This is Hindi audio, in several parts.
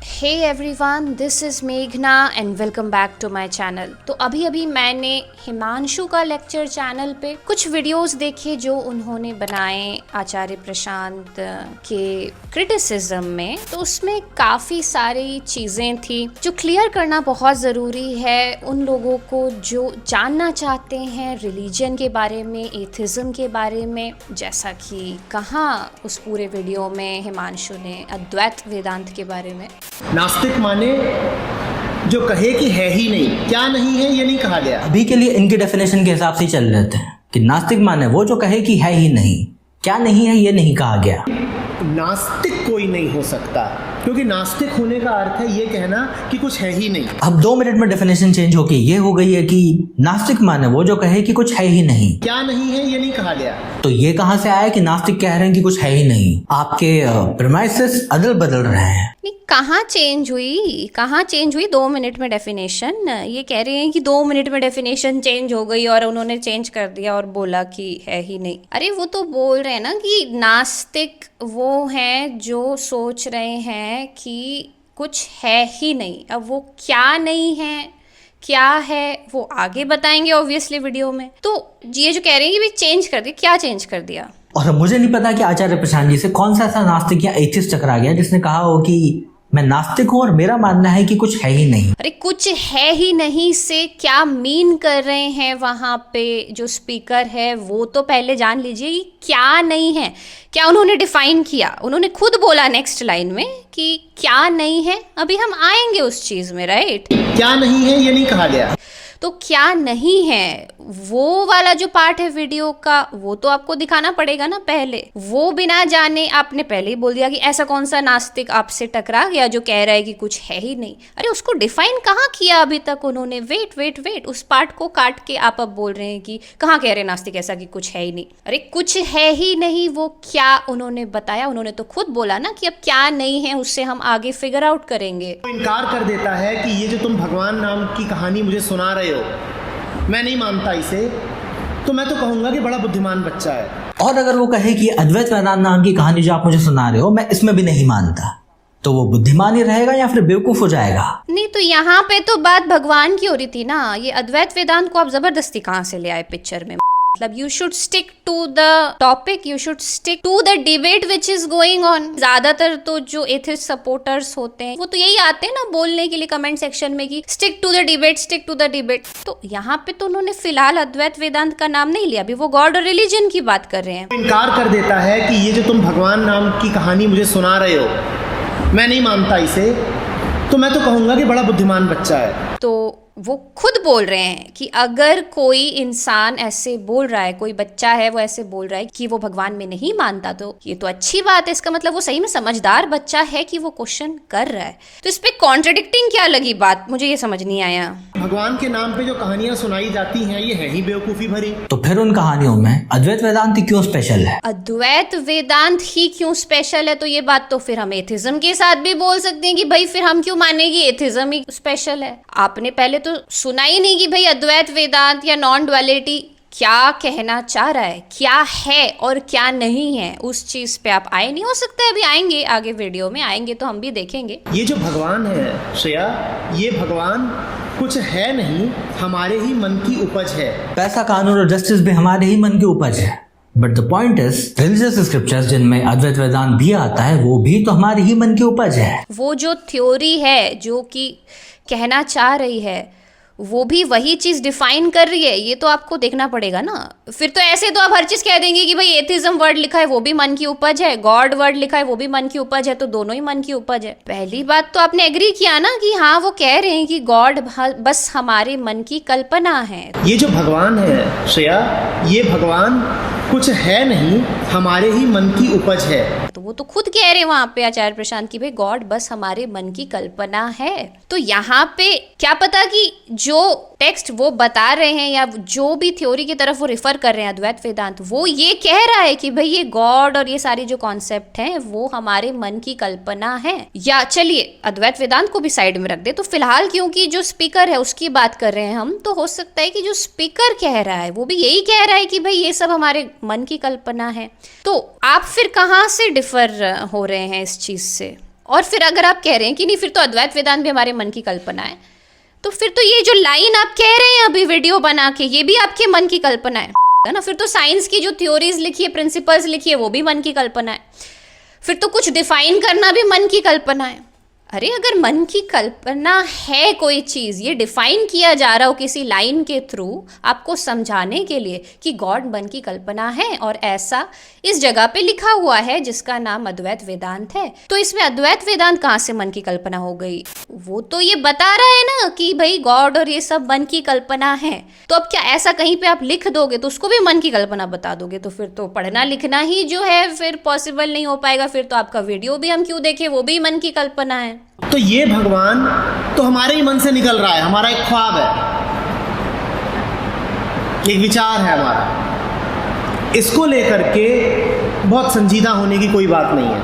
हे एवरीवन, दिस इज़ मेघना and welcome back to my channel. तो अभी मैंने हिमांशु का लेक्चर चैनल पे कुछ वीडियोस देखे जो उन्होंने बनाए आचार्य प्रशांत के क्रिटिसिज्म में। तो उसमें काफ़ी सारी चीज़ें थी जो क्लियर करना बहुत ज़रूरी है उन लोगों को जो जानना चाहते हैं रिलीजन के बारे में, एथिज्म के बारे में। जैसा कि कहा उस पूरे वीडियो में हिमांशु ने अद्वैत वेदांत के बारे में। नास्तिक माने जो कहे कि है ही नहीं, क्या नहीं है ये नहीं कहा गया। अभी के लिए इनकी डेफिनेशन के हिसाब से ही चल रहे थे कि नास्तिक माने वो जो कहे कि है ही नहीं, क्या नहीं है ये नहीं कहा गया। नास्तिक कोई नहीं हो सकता, क्योंकि नास्तिक होने का अर्थ है ये कहना कि कुछ है ही नहीं। अब 2 मिनट में डेफिनेशन चेंज होके ये हो गई है कि नास्तिक माने वो जो कहे कि कुछ है ही नहीं, क्या नहीं है ये नहीं कहा गया। तो ये कहां से आया कि नास्तिक कह रहे हैं कि कुछ है ही नहीं। आपके प्रीमाइसेस अदल बदल रहे हैं। कहाँ चेंज हुई 2 मिनट में डेफिनेशन। ये कह रहे हैं कि 2 मिनट में डेफिनेशन चेंज हो गई और उन्होंने चेंज कर दिया और बोला कि है ही नहीं। अरे वो तो बोल रहे हैं ना कि नास्तिक वो हैं जो सोच रहे हैं कि कुछ है ही नहीं। अब वो क्या नहीं है, क्या है, वो आगे बताएंगे ऑब्वियसली वीडियो में। तो ये जो कह रहे हैं कि भी चेंज कर दिया, क्या चेंज कर दिया। और मुझे नहीं पता कि आचार्य प्रशांत जी से कौन सा ऐसा नास्तिक या एथिस्ट टकरा गया जिसने कहा हो कि मैं नास्तिक हूं और मेरा मानना है कि कुछ है ही नहीं। अरे कुछ है ही नहीं से क्या मीन कर रहे हैं वहां पे जो स्पीकर है, वो तो पहले जान लीजिए क्या नहीं है। क्या उन्होंने डिफाइन किया? उन्होंने खुद बोला नेक्स्ट लाइन में कि क्या नहीं है। अभी हम आएंगे उस चीज में, राइट। क्या नहीं है ये नहीं कहा गया। तो क्या नहीं है वो वाला जो पार्ट है वीडियो का, वो तो आपको दिखाना पड़ेगा ना पहले। वो बिना जाने आपने पहले ही बोल दिया कि ऐसा कौन सा नास्तिक आपसे टकरा गया जो कह रहा है कि कुछ है ही नहीं। अरे उसको डिफाइन कहाँ किया अभी तक उन्होंने। वेट उस पार्ट को काट के आप अब बोल रहे हैं कि कहाँ कह रहे नास्तिक ऐसा कि कुछ है ही नहीं। अरे कुछ है ही नहीं वो क्या उन्होंने बताया। उन्होंने तो खुद बोला ना कि अब क्या नहीं है उससे हम आगे फिगर आउट करेंगे। इनकार कर देता है कि ये जो तुम भगवान नाम की कहानी मुझे सुना रहे हो, मैं नहीं मानता इसे, तो मैं तो कहूंगा कि बड़ा बुद्धिमान बच्चा है। और अगर वो कहे कि अद्वैत वेदांत नाम की कहानी जो आप मुझे सुना रहे हो मैं इसमें भी नहीं मानता, तो वो बुद्धिमान ही रहेगा या फिर बेवकूफ हो जाएगा। नहीं तो यहाँ पे तो बात भगवान की हो रही थी ना। ये अद्वैत वेदांत को आप जबरदस्ती कहाँ से ले आए पिक्चर में। मतलब you should stick to the topic, you should stick to the debate which is going on. ज्यादातर तो जो एथिस्ट सपोर्टर्स होते हैं वो तो यही आते हैं ना बोलने के लिए कमेंट सेक्शन में कि stick to the debate, stick to the debate. तो यहाँ पे तो उन्होंने फिलहाल अद्वैत वेदांत का नाम नहीं लिया, अभी वो गॉड और रिलीजन की बात कर रहे हैं। इनकार कर देता है कि ये जो तुम भगवान नाम की कहानी मुझे सुना रहे हो, मैं नहीं मानता इसे, तो मैं तो कहूंगा कि बड़ा बुद्धिमान बच्चा है। तो वो खुद बोल रहे हैं कि अगर कोई इंसान ऐसे बोल रहा है, कोई बच्चा है वो ऐसे बोल रहा है कि वो भगवान में नहीं मानता, तो ये तो अच्छी बात है। इसका मतलब वो सही में समझदार बच्चा है कि वो क्वेश्चन कर रहा है। तो इस पे कॉन्ट्रडिक्टिंग क्या लगी बात, मुझे ये समझ नहीं आया। भगवान के नाम पे जो कहानियां सुनाई जाती हैं ये है ही बेवकूफी भरी। तो फिर उन कहानियों में अद्वैत वेदांत क्यों स्पेशल है? अद्वैत वेदांत ही क्यों स्पेशल है? तो ये बात तो फिर हम एथिज्म के साथ भी बोल सकते हैं कि भाई फिर हम क्यों माने कि एथिज्म ही स्पेशल है। आपने पहले तो सुना ही नहीं कि भाई अद्वैत वेदांत या नॉन डुअलिटी क्या कहना चाह रहा है, क्या है और क्या नहीं है। उस चीज पे आप आए नहीं। हो सकता है अभी आएंगे, आगे वीडियो में आएंगे तो हम भी देखेंगे। ये जो भगवान है श्रेया, ये भगवान कुछ है नहीं, हमारे ही मन की उपज है। पैसा, कानून और जस्टिस भी हमारे ही मन की उपज है। But the point is religious scriptures जिनमें अद्वैत वेदांत भी आता है वो भी तो हमारे ही मन की उपज है। वो जो थ्योरी है जो कि कहना चाह रही है वो भी वही चीज डिफाइन कर रही है। ये तो आपको देखना पड़ेगा ना। फिर तो ऐसे तो आप हर चीज कह देंगे कि भाई एथिज्म वर्ड लिखा है वो भी मन की उपज है, गॉड वर्ड लिखा है वो भी मन की उपज है, तो दोनों ही मन की उपज है। पहली बात तो आपने एग्री किया ना कि हाँ वो कह रहे हैं कि गॉड बस हमारे मन की कल्पना है। ये जो भगवान है श्रेया, ये भगवान कुछ है नहीं, हमारे ही मन की उपज है। तो वो तो खुद कह रहे हैं वहां पे आचार्य प्रशांत की भाई गॉड बस हमारे मन की कल्पना है। तो यहाँ पे क्या पता कि जो टेक्स्ट वो बता रहे हैं या जो भी थ्योरी की तरफ वो रिफर कर रहे हैं अद्वैत वेदांत, वो ये कह रहा है कि भाई ये गॉड और ये सारी जो कॉन्सेप्ट हैं वो हमारे मन की कल्पना है। या चलिए अद्वैत वेदांत को भी साइड में रख दे, तो फिलहाल क्योंकि जो स्पीकर है उसकी बात कर रहे हैं हम, तो हो सकता है कि जो स्पीकर कह रहा है वो भी यही कह रहा है कि भाई ये सब हमारे मन की कल्पना है। तो आप फिर कहाँ से डिफर हो रहे हैं इस चीज से? और फिर अगर आप कह रहे हैं कि नहीं फिर तो अद्वैत वेदांत भी हमारे मन की कल्पना है, तो फिर तो ये जो लाइन आप कह रहे हैं अभी वीडियो बना के, ये भी आपके मन की कल्पना है ना। फिर तो साइंस की जो थ्योरीज लिखी है, प्रिंसिपल्स लिखी है, वो भी मन की कल्पना है। फिर तो कुछ डिफाइन करना भी मन की कल्पना है। अरे अगर मन की कल्पना है कोई चीज़, ये डिफाइन किया जा रहा हो किसी लाइन के थ्रू आपको समझाने के लिए कि गॉड मन की कल्पना है, और ऐसा इस जगह पे लिखा हुआ है जिसका नाम अद्वैत वेदांत है, तो इसमें अद्वैत वेदांत कहाँ से मन की कल्पना हो गई? वो तो ये बता रहा है ना कि भाई गॉड और ये सब मन की कल्पना है। तो अब क्या ऐसा कहीं पे आप लिख दोगे तो उसको भी मन की कल्पना बता दोगे? तो फिर तो पढ़ना लिखना ही जो है फिर पॉसिबल नहीं हो पाएगा। फिर तो आपका वीडियो भी हम क्यों देखें, वो भी मन की कल्पना है। तो ये भगवान तो हमारे ही मन से निकल रहा है, हमारा एक ख्वाब है, एक विचार है हमारा। इसको लेकर के बहुत संजीदा होने की कोई बात नहीं है।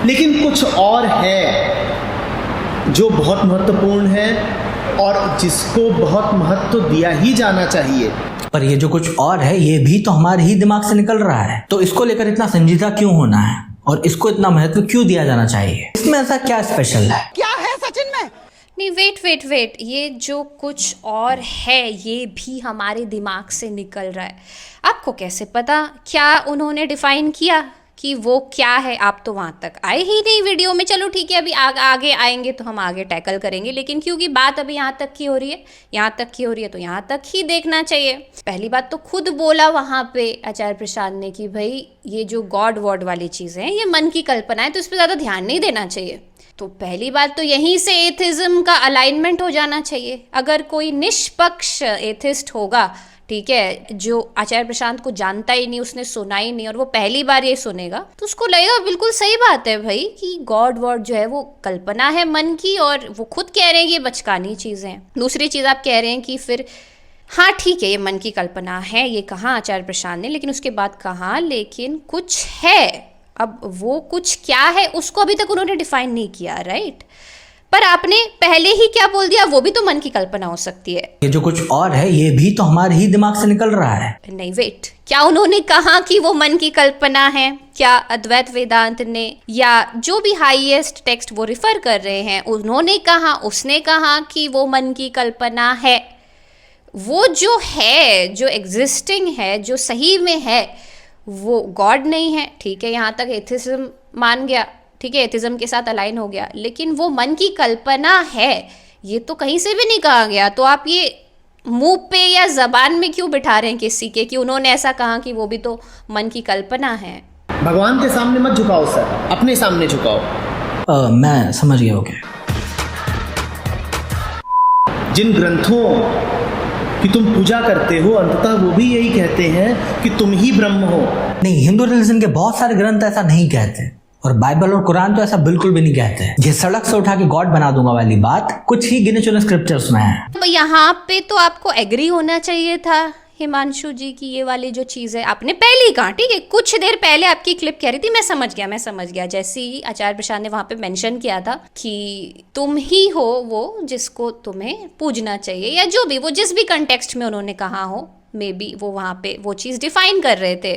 लेकिन कुछ और है जो बहुत महत्वपूर्ण है और जिसको बहुत महत्व दिया ही जाना चाहिए। पर ये जो कुछ और है ये भी तो हमारे ही दिमाग से निकल रहा है, तो इसको लेकर इतना संजीदा क्यों होना है और इसको इतना महत्व क्यों दिया जाना चाहिए? इसमें ऐसा क्या स्पेशल है? क्या है सचिन में? नहीं, वेट, ये जो कुछ और है ये भी हमारे दिमाग से निकल रहा है। आपको कैसे पता? क्या उन्होंने डिफाइन किया कि वो क्या है? आप तो वहाँ तक आए ही नहीं वीडियो में। चलो ठीक है, अभी आगे आएंगे तो हम आगे टैकल करेंगे, लेकिन क्योंकि बात अभी यहाँ तक की हो रही है तो यहाँ तक ही देखना चाहिए। पहली बात तो खुद बोला वहाँ पे आचार्य प्रसाद ने कि भाई ये जो गॉड वॉड वाली चीज़ें हैं ये मन की कल्पना है, तो इस पर ज़्यादा ध्यान नहीं देना चाहिए। तो पहली बात तो यहीं से एथिज्म का अलाइनमेंट हो जाना चाहिए। अगर कोई निष्पक्ष एथिस्ट होगा, ठीक है, जो आचार्य प्रशांत को जानता ही नहीं, उसने सुना ही नहीं और वो पहली बार ये सुनेगा, तो उसको लगेगा बिल्कुल सही बात है भाई कि गॉड वर्ड जो है वो कल्पना है मन की, और वो खुद कह रहे हैं कि ये बचकानी चीज़ें हैं। दूसरी चीज़ आप कह रहे हैं कि फिर हाँ ठीक है ये मन की कल्पना है, ये कहा आचार्य प्रशांत ने, लेकिन उसके बाद कहा लेकिन कुछ है। अब वो कुछ क्या है उसको अभी तक उन्होंने डिफाइन नहीं किया, राइट? पर आपने पहले ही क्या बोल दिया, वो भी तो मन की कल्पना हो सकती है। ये जो कुछ और है ये भी तो हमारे ही दिमाग से निकल रहा है। नहीं वेट, क्या उन्होंने कहा कि वो मन की कल्पना है? क्या अद्वैत वेदांत ने या जो भी हाईएस्ट टेक्स्ट वो रिफर कर रहे हैं उन्होंने कहा, उसने कहा कि वो मन की कल्पना है? वो जो है, जो एग्जिस्टिंग है, जो सही में है, वो गॉड नहीं है। ठीक है, यहाँ तक एथिज्म मान गया, ठीक है, एथिज्म के साथ अलाइन हो गया, लेकिन वो मन की कल्पना है ये तो कहीं से भी नहीं कहा गया। तो आप ये मुंह पे या जबान में क्यों बिठा रहे हैं किसी के कि उन्होंने ऐसा कहा कि वो भी तो मन की कल्पना है? भगवान के सामने मत झुकाओ सर, अपने सामने झुकाओ। मैं समझ गया। ओके, जिन ग्रंथों कि तुम पूजा करते हो अंततः वो भी यही कहते हैं कि तुम ही ब्रह्म हो। नहीं, हिंदू रिलीजन के बहुत सारे ग्रंथ ऐसा नहीं कहते, और बाइबल और कुरान तो ऐसा बिल्कुल भी नहीं कहते। ये सड़क से उठा के गॉड बना दूंगा वाली बात कुछ ही गिने चुने स्क्रिप्चर्स में है। तो यहाँ पे तो आपको एग्री होना चाहिए था हिमांशु जी की ये वाली जो चीज़ है आपने पहले ही कहा। ठीक है, कुछ देर पहले आपकी क्लिप कह रही थी, मैं समझ गया जैसे ही आचार्य प्रसाद ने वहाँ पे मेंशन किया था कि तुम ही हो वो जिसको तुम्हें पूजना चाहिए, या जो भी वो जिस भी कंटेक्स्ट में उन्होंने कहा हो, मे बी वो वहाँ पे वो चीज़ डिफाइन कर रहे थे,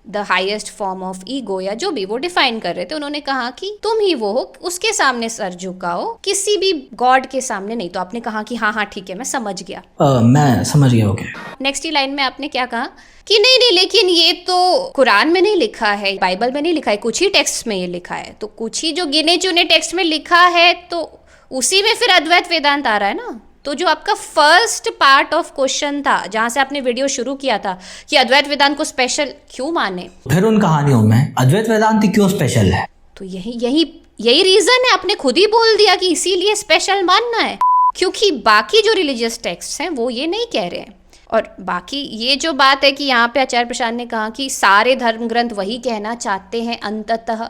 the highest form of ego या जो भी वो डिफाइन कर रहे थे। उन्होंने कहा कि तुम ही वो हो, उसके सामने सर झुकाओ, किसी भी गॉड के सामने नहीं। तो आपने कहा कि हाँ ठीक है मैं समझ गया। मैं समझ गया। ओके, नेक्स्ट ही लाइन में आपने क्या कहा कि नहीं लेकिन ये तो कुरान में नहीं लिखा है, बाइबल में नहीं लिखा है, कुछ ही टेक्स्ट में ये लिखा है। तो कुछ ही जो गिने चुने टेक्स्ट में लिखा है तो उसी में फिर अद्वैत वेदांत आ रहा है ना। तो जो आपका फर्स्ट पार्ट ऑफ क्वेश्चन था जहां से आपने वीडियो शुरू किया था कि अद्वैत वेदांत को स्पेशल क्यों माने, फिर उन कहानियों में अद्वैत वेदांत क्यों स्पेशल है, तो यही रीजन है। आपने खुद ही बोल दिया कि इसीलिए स्पेशल मानना है, क्योंकि बाकी जो रिलीजियस टेक्स्ट हैं वो ये नहीं कह रहे हैं। और बाकी ये जो बात है कि यहाँ पे आचार्य प्रसाद ने कहा कि सारे धर्म ग्रंथ वही कहना चाहते हैं अंततः,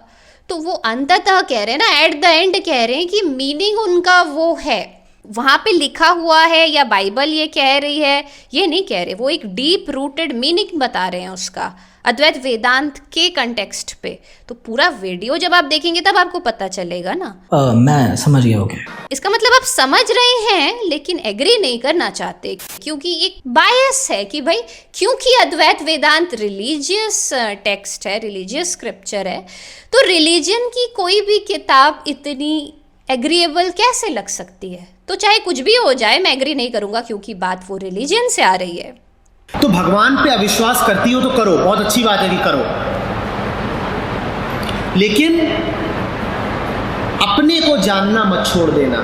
तो वो अंततः कह रहे हैं ना, एट द एंड कह रहे हैं कि मीनिंग उनका वो है, वहाँ पे लिखा हुआ है या बाइबल ये कह रही है, ये नहीं कह रहे। वो एक डीप रूटेड मीनिंग बता रहे हैं उसका। अद्वैत वेदांत के कंटेक्स्ट पे। तो पूरा वीडियो जब आप देखेंगे तब आपको पता चलेगा ना। मैं समझ गया। ओके, इसका मतलब आप समझ रहे हैं लेकिन एग्री नहीं करना चाहते, क्योंकि एक बायस है कि भाई क्योंकि अद्वैत वेदांत रिलीजियस टेक्स्ट है, रिलीजियस स्क्रिप्चर है, तो रिलीजन की कोई भी किताब इतनी एग्रीएबल कैसे लग सकती है। तो चाहे कुछ भी हो जाए मैं एग्री नहीं करूंगा, क्योंकि बात वो रिलीजन से आ रही है। तो भगवान पे अविश्वास करती हो तो करो, बहुत अच्छी बात है कि करो, लेकिन अपने को जानना मत छोड़ देना।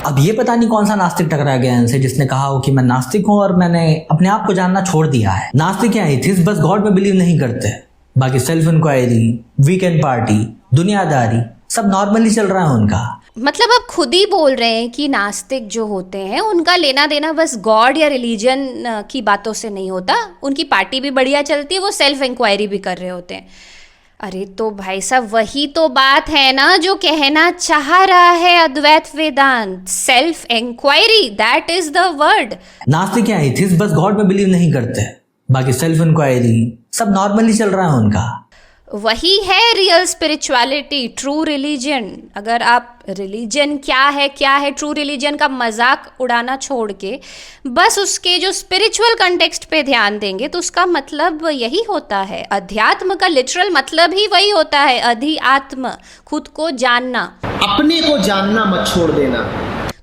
अब ये पता नहीं कौन सा नास्तिक टकरा गया इनसे जिसने कहा हो कि मैं नास्तिक हूं और मैंने अपने आप को जानना छोड़ दिया है। नास्तिक या एथिस्ट बस गॉड में बिलीव नहीं करते, बाकी सेल्फ इंक्वायरी, वीकेंड पार्टी, दुनियादारी सब नॉर्मली चल रहा है उनका। मतलब आप खुद ही बोल रहे हैं कि नास्तिक जो होते हैं उनका लेना देना बस गॉड या रिलीजन की बातों से नहीं होता, उनकी पार्टी भी बढ़िया चलती है, वो सेल्फ इंक्वायरी भी कर रहे होते हैं। अरे तो भाई साहब वही तो बात है ना जो कहना चाह रहा है Advaita Vedanta, self inquiry, that is the word. नास्तिक या एथिस्ट बस गॉड में बिलीव नहीं करते, बाकी सेल्फ इंक्वायरी सब नॉर्मली चल रहा है उनका। वही है रियल स्पिरिचुअलिटी, ट्रू रिलीजन। अगर आप रिलीजन क्या है ट्रू रिलीजन का मजाक उड़ाना छोड़ के बस उसके जो स्पिरिचुअल कंटेक्स्ट पे ध्यान देंगे तो उसका मतलब यही होता है। अध्यात्म का लिटरल मतलब ही वही होता है, अधिआत्म, खुद को जानना, अपने को जानना मत छोड़ देना।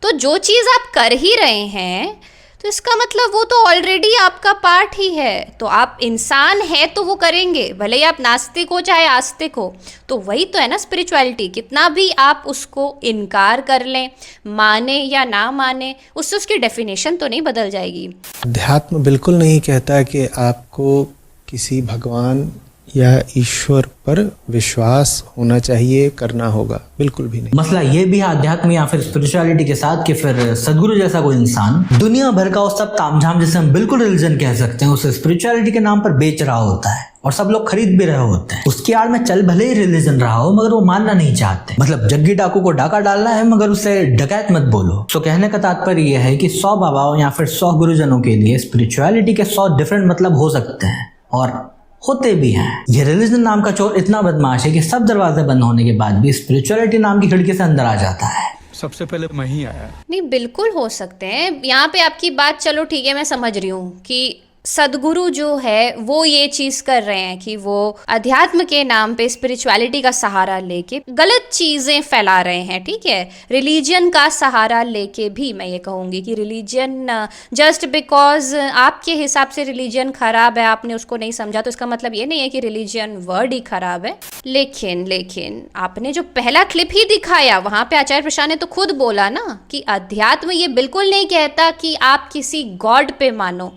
तो जो चीज़ आप कर ही रहे हैं तो इसका मतलब वो तो ऑलरेडी आपका पार्ट ही है। तो आप इंसान है तो वो करेंगे, भले ही आप नास्तिक हो चाहे आस्तिक हो। तो वही तो है ना स्पिरिचुअलिटी। कितना भी आप उसको इनकार कर लें, माने या ना माने, उससे उसकी डेफिनेशन तो नहीं बदल जाएगी। अध्यात्म बिल्कुल नहीं कहता कि आपको किसी भगवान या ईश्वर पर विश्वास होना चाहिए, करना होगा, बिल्कुल भी नहीं। मसला ये भी है अध्यात्म या फिर स्पिरिचुअलिटी के साथ कि फिर सदगुरु जैसा कोई इंसान दुनिया भर का वो सब तामझाम जिसे हम बिल्कुल रिलीजन कह सकते हैं उसे स्पिरिचुअलिटी के नाम पर बेच रहा होता है और सब लोग खरीद भी रहे होते हैं। उसकी आड़ में चल भले ही रिलीजन रहा हो मगर वो मानना नहीं चाहते। मतलब जग्गी डाकू को डाका डालना है मगर उसे डकैत मत बोलो। तो कहने का तात्पर्य यह है कि 100 बाबाओं या फिर 100 गुरुजनों के लिए स्पिरिचुअलिटी के 100 डिफरेंट मतलब हो सकते हैं और होते भी हैं। ये रिलीजन नाम का चोर इतना बदमाश है कि सब दरवाजे बंद होने के बाद भी स्पिरिचुअलिटी नाम की खिड़की से अंदर आ जाता है। सबसे पहले मैं ही आया। नहीं, बिल्कुल हो सकते हैं। यहाँ पे आपकी बात चलो ठीक है, मैं समझ रही हूँ कि सदगुरु जो है वो ये चीज़ कर रहे हैं कि वो अध्यात्म के नाम पे स्पिरिचुअलिटी का सहारा लेके गलत चीज़ें फैला रहे हैं, ठीक है। रिलीजन का सहारा लेके भी मैं ये कहूँगी कि रिलीजन जस्ट बिकॉज आपके हिसाब से रिलीजन खराब है, आपने उसको नहीं समझा, तो इसका मतलब ये नहीं है कि रिलीजन वर्ड ही खराब है। लेकिन आपने जो पहला क्लिप ही दिखाया वहाँ पे आचार्य प्रशांत ने तो खुद बोला ना कि अध्यात्म ये बिल्कुल नहीं कहता कि आप किसी गॉड पे मानो,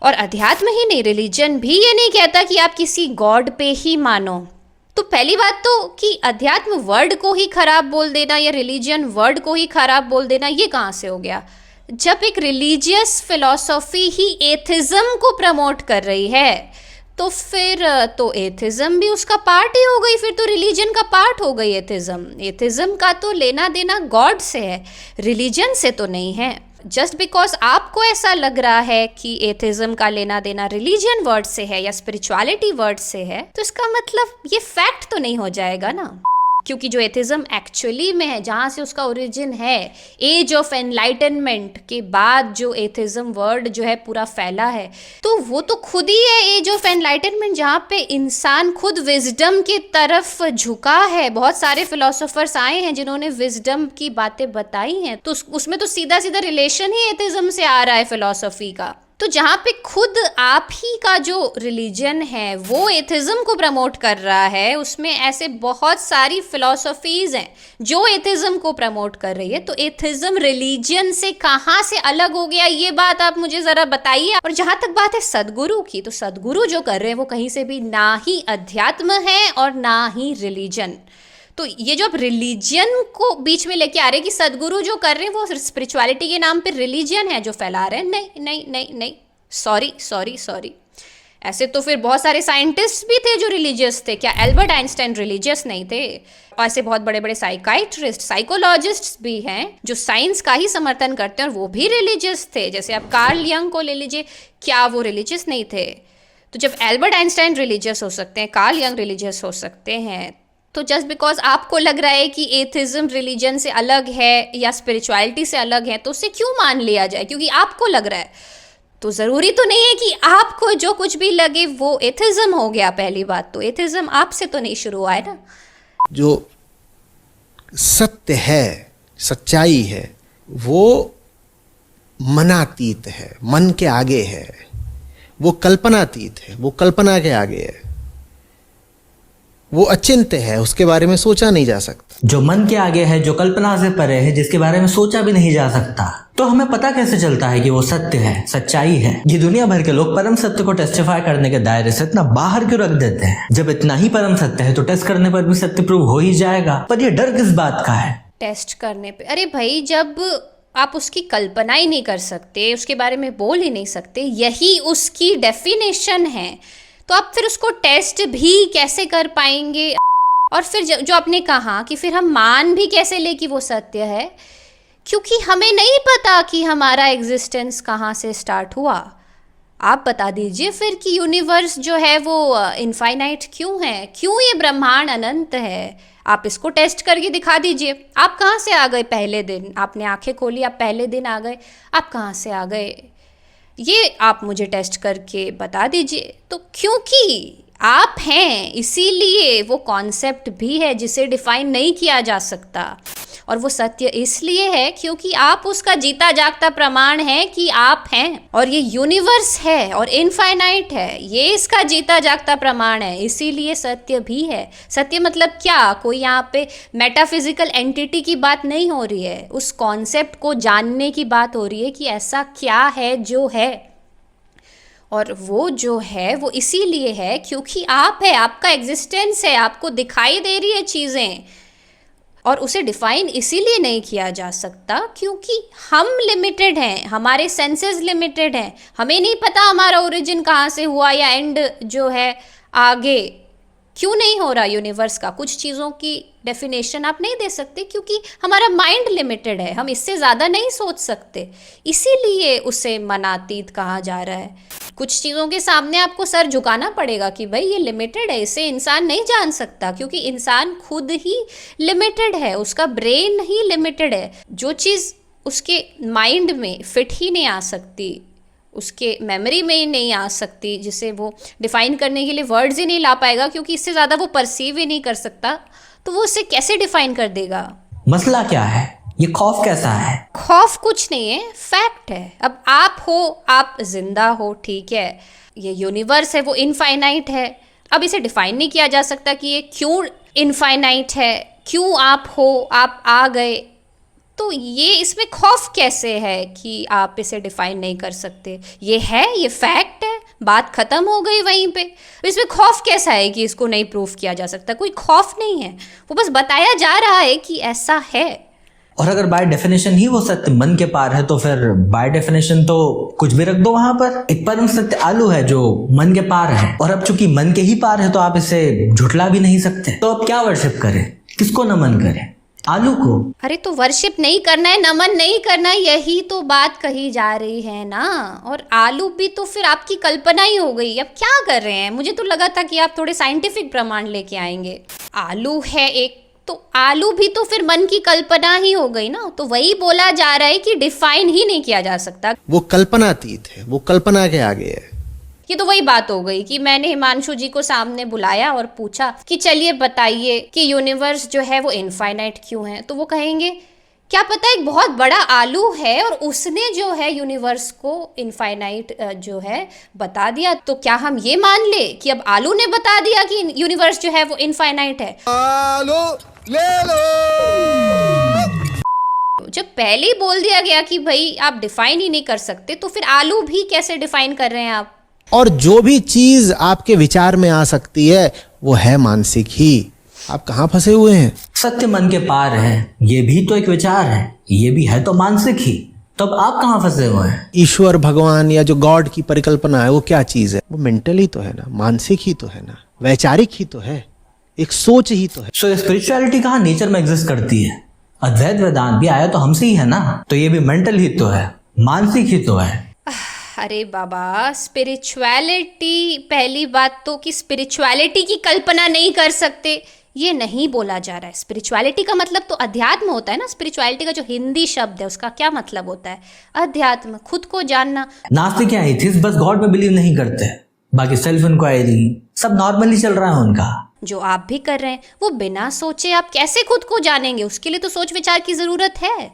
और अध्यात्म ही नहीं रिलीजन भी ये नहीं कहता कि आप किसी गॉड पे ही मानो। तो पहली बात तो कि अध्यात्म वर्ड को ही खराब बोल देना या रिलीजन वर्ड को ही खराब बोल देना, ये कहाँ से हो गया? जब एक रिलीजियस फिलॉसफी ही एथिज्म को प्रमोट कर रही है तो फिर तो एथिज्म भी उसका पार्ट ही हो गई, फिर तो रिलीजन का पार्ट हो गई एथिज्म। एथिज्म का तो लेना देना गॉड से है, रिलीजन से तो नहीं है। जस्ट बिकॉज आपको ऐसा लग रहा है कि एथिज्म का लेना देना रिलीजन वर्ड से है या स्पिरिचुअलिटी वर्ड से है, तो इसका मतलब ये फैक्ट तो नहीं हो जाएगा ना। क्योंकि जो एथिज्म एक्चुअली में है, जहाँ से उसका ओरिजिन है, एज ऑफ एनलाइटनमेंट के बाद जो एथिज्म वर्ड जो है पूरा फैला है, तो वो तो खुद ही है एज ऑफ एनलाइटनमेंट, जहाँ पे इंसान खुद विजडम की तरफ झुका है। बहुत सारे फिलोसोफर्स आए हैं जिन्होंने विजडम की बातें बताई हैं, तो उसमें तो सीधा सीधा रिलेशन ही एथिज्म से आ रहा है फिलोसफी का। तो जहाँ पे खुद आप ही का जो रिलीजन है वो एथिज्म को प्रमोट कर रहा है, उसमें ऐसे बहुत सारी फिलॉसफीज हैं जो एथिज्म को प्रमोट कर रही है, तो एथिज्म रिलीजन से कहाँ से अलग हो गया, ये बात आप मुझे ज़रा बताइए। और जहाँ तक बात है सदगुरु की, तो सदगुरु जो कर रहे हैं वो कहीं से भी ना ही अध्यात्म है और ना ही रिलीजन। तो ये जो आप रिलीजन को बीच में लेके आ रहे हैं कि सदगुरु जो कर रहे हैं वो स्पिरिचुअलिटी के नाम पे रिलीजन है जो फैला रहे हैं, नहीं नहीं नहीं नहीं, सॉरी। ऐसे तो फिर बहुत सारे साइंटिस्ट भी थे जो रिलीजियस थे। क्या एल्बर्ट आइंस्टाइन रिलीजियस नहीं थे? और ऐसे बहुत बड़े बड़े साइकाइट्रिस्ट, साइकोलॉजिस्ट भी हैं जो साइंस का ही समर्थन करते हैं और वो भी रिलीजियस थे। जैसे आप कार्ल यंग को ले लीजिए, क्या वो रिलीजियस नहीं थे? तो जब एल्बर्ट आइंस्टाइन रिलीजियस हो सकते हैं, कार्ल यंग रिलीजियस हो सकते हैं, तो जस्ट बिकॉज आपको लग रहा है कि एथिज्म रिलीजन से अलग है या स्पिरिचुअलिटी से अलग है, तो उसे क्यों मान लिया जाए? क्योंकि आपको लग रहा है, तो ज़रूरी तो नहीं है कि आपको जो कुछ भी लगे वो एथिज्म हो गया। पहली बात तो एथिज्म आपसे तो नहीं शुरू हुआ है ना। जो सत्य है, सच्चाई है, वो मनातीत है, मन के आगे है। वो कल्पनातीत है, वो कल्पना के आगे है। वो अचिंत्य है, उसके बारे में सोचा नहीं जा सकता। जो मन के आगे है, जो कल्पना से परे है, जिसके बारे में सोचा भी नहीं जा सकता, तो हमें पता कैसे चलता है कि वो सत्य है, सच्चाई है? ये दुनिया भर के लोग परम सत्य को टेस्टिफाई करने के दायरे से इतना बाहर क्यों रख देते हैं? जब इतना ही परम सत्य है तो टेस्ट करने पर भी सत्य प्रूव हो ही जाएगा। पर ये डर किस बात का है? टेस्ट करने पे, अरे भाई, जब आप उसकी कल्पना ही नहीं कर सकते, उसके बारे में बोल ही नहीं सकते, यही उसकी डेफिनेशन है, तो आप फिर उसको टेस्ट भी कैसे कर पाएंगे? और फिर जो आपने कहा कि फिर हम मान भी कैसे ले कि वो सत्य है, क्योंकि हमें नहीं पता कि हमारा एग्जिस्टेंस कहाँ से स्टार्ट हुआ। आप बता दीजिए फिर कि यूनिवर्स जो है वो इनफाइनाइट क्यों है, क्यों ये ब्रह्मांड अनंत है? आप इसको टेस्ट करके दिखा दीजिए। आप कहाँ से आ गए पहले दिन? आपने आंखें खोली, आप पहले दिन आ गए, आप कहाँ से आ गए? ये आप मुझे टेस्ट करके बता दीजिए। तो क्योंकि आप हैं इसीलिए वो कॉन्सेप्ट भी है जिसे डिफाइन नहीं किया जा सकता, और वो सत्य इसलिए है क्योंकि आप उसका जीता जागता प्रमाण है कि आप हैं, और ये यूनिवर्स है और इनफाइनाइट है, ये इसका जीता जागता प्रमाण है, इसीलिए सत्य भी है। सत्य मतलब क्या? कोई यहाँ पे मेटाफिजिकल एंटिटी की बात नहीं हो रही है, उस कॉन्सेप्ट को जानने की बात हो रही है कि ऐसा क्या है जो है, और वो जो है वो इसीलिए है क्योंकि आप है, आपका एग्जिस्टेंस है, आपको दिखाई दे रही है चीज़ें, और उसे डिफाइन इसीलिए नहीं किया जा सकता क्योंकि हम लिमिटेड हैं, हमारे सेंसेस लिमिटेड हैं, हमें नहीं पता हमारा ओरिजिन कहाँ से हुआ या एंड जो है आगे क्यों नहीं हो रहा यूनिवर्स का। कुछ चीज़ों की डेफिनेशन आप नहीं दे सकते क्योंकि हमारा माइंड लिमिटेड है, हम इससे ज़्यादा नहीं सोच सकते, इसीलिए उसे मनातीत कहा जा रहा है। कुछ चीज़ों के सामने आपको सर झुकाना पड़ेगा कि भाई ये लिमिटेड है, इसे इंसान नहीं जान सकता, क्योंकि इंसान खुद ही लिमिटेड है, उसका ब्रेन ही लिमिटेड है। जो चीज़ उसके माइंड में फिट ही नहीं आ सकती, उसके मेमोरी में ही नहीं आ सकती, जिसे वो डिफ़ाइन करने के लिए वर्ड्स ही नहीं ला पाएगा क्योंकि इससे ज़्यादा वो परसीव ही नहीं कर सकता, तो वो उसे कैसे डिफ़ाइन कर देगा? मसला क्या है? ये खौफ कैसा है? खौफ कुछ नहीं है, फैक्ट है। अब आप हो, आप जिंदा हो, ठीक है, ये यूनिवर्स है वो इनफाइनाइट है, अब इसे डिफाइन नहीं किया जा सकता कि ये क्यों इनफाइनाइट है, क्यों आप हो, आप आ गए, तो ये इसमें खौफ कैसे है कि आप इसे डिफाइन नहीं कर सकते? ये है, ये फैक्ट है, बात खत्म हो गई वहीं पे। इसमें खौफ कैसा है कि इसको नहीं प्रूफ किया जा सकता? कोई खौफ नहीं है, वो बस बताया जा रहा है कि ऐसा है। और अगर बाय डेफिनेशन ही वो सत्य मन के पार है तो फिर बाय डेफिनेशन तो कुछ भी रख दो वहां पर। एक परम सत्य आलू है जो मन के पार है, और अब चूंकि मन के ही पार है तो आप इसे झुठला भी नहीं सकते, तो अब क्या वर्शिप करें? किसको नमन करें? आलू को? अरे तो वर्शिप नहीं करना है, नमन नहीं करना है, यही तो बात कही जा रही है ना। और आलू भी तो फिर आपकी कल्पना ही हो गई। अब क्या कर रहे हैं? मुझे तो लगा था कि आप थोड़े साइंटिफिक प्रमाण लेके आएंगे। आलू है एक, तो आलू भी तो फिर मन की कल्पना ही हो गई ना। तो वही बोला जा रहा है कि डिफाइन ही नहीं किया जा सकता, वो कल्पनातीत है, वो कल्पना के आगे है। ये तो वही बात हो गई कि मैंने हिमांशु जी को सामने बुलाया और पूछा कि चलिए बताइए कि यूनिवर्स जो है वो इनफाइनाइट क्यों है, तो वो कहेंगे क्या पता एक बहुत बड़ा आलू है और उसने जो है यूनिवर्स को इनफाइनाइट जो है बता दिया। तो क्या हम ये मान ले कि अब आलू ने बता दिया कि यूनिवर्स जो है वो इनफाइनाइट है? आलू ले लो। जब पहले ही बोल दिया गया कि भाई आप डिफाइन ही नहीं कर सकते, तो फिर आलू भी कैसे डिफाइन कर रहे हैं आप? और जो भी चीज आपके विचार में आ सकती है वो है मानसिक ही। आप कहाँ फंसे हुए हैं? सत्य मन के पार है, ये भी तो एक विचार है, ये भी है तो मानसिक ही। तो अब आप कहाँ फंसे हुए हैं? ईश्वर, भगवान या जो गॉड की परिकल्पना है वो क्या चीज है? वो मेंटल ही तो है ना, मानसिक ही तो है ना, वैचारिक ही तो है, एक सोच ही तो है। सो स्पिरिचुअलिटी कहाँ नेचर में एग्जिस्ट करती है? अद्वैत वेदांत भी आया तो हमसे ही है ना, तो ये भी मेंटल ही तो है, मानसिक ही तो है। अरे बाबा, स्पिरिचुअलिटी, पहली बात तो कि स्पिरिचुअलिटी की कल्पना नहीं कर सकते, ये नहीं बोला जा रहा है। स्पिरिचुअलिटी का मतलब तो अध्यात्म होता है ना। स्पिरिचुअलिटी का जो हिंदी शब्द है उसका क्या मतलब होता है? अध्यात्म, खुद को जानना। नास्तिक या एथिस्ट बस गॉड में बिलीव नहीं करते, बाकी सेल्फ इंक्वायरी सब नॉर्मली चल रहा है उनका। जो आप भी कर रहे हैं, वो बिना सोचे आप कैसे खुद को जानेंगे? उसके लिए तो सोच विचार की जरूरत है।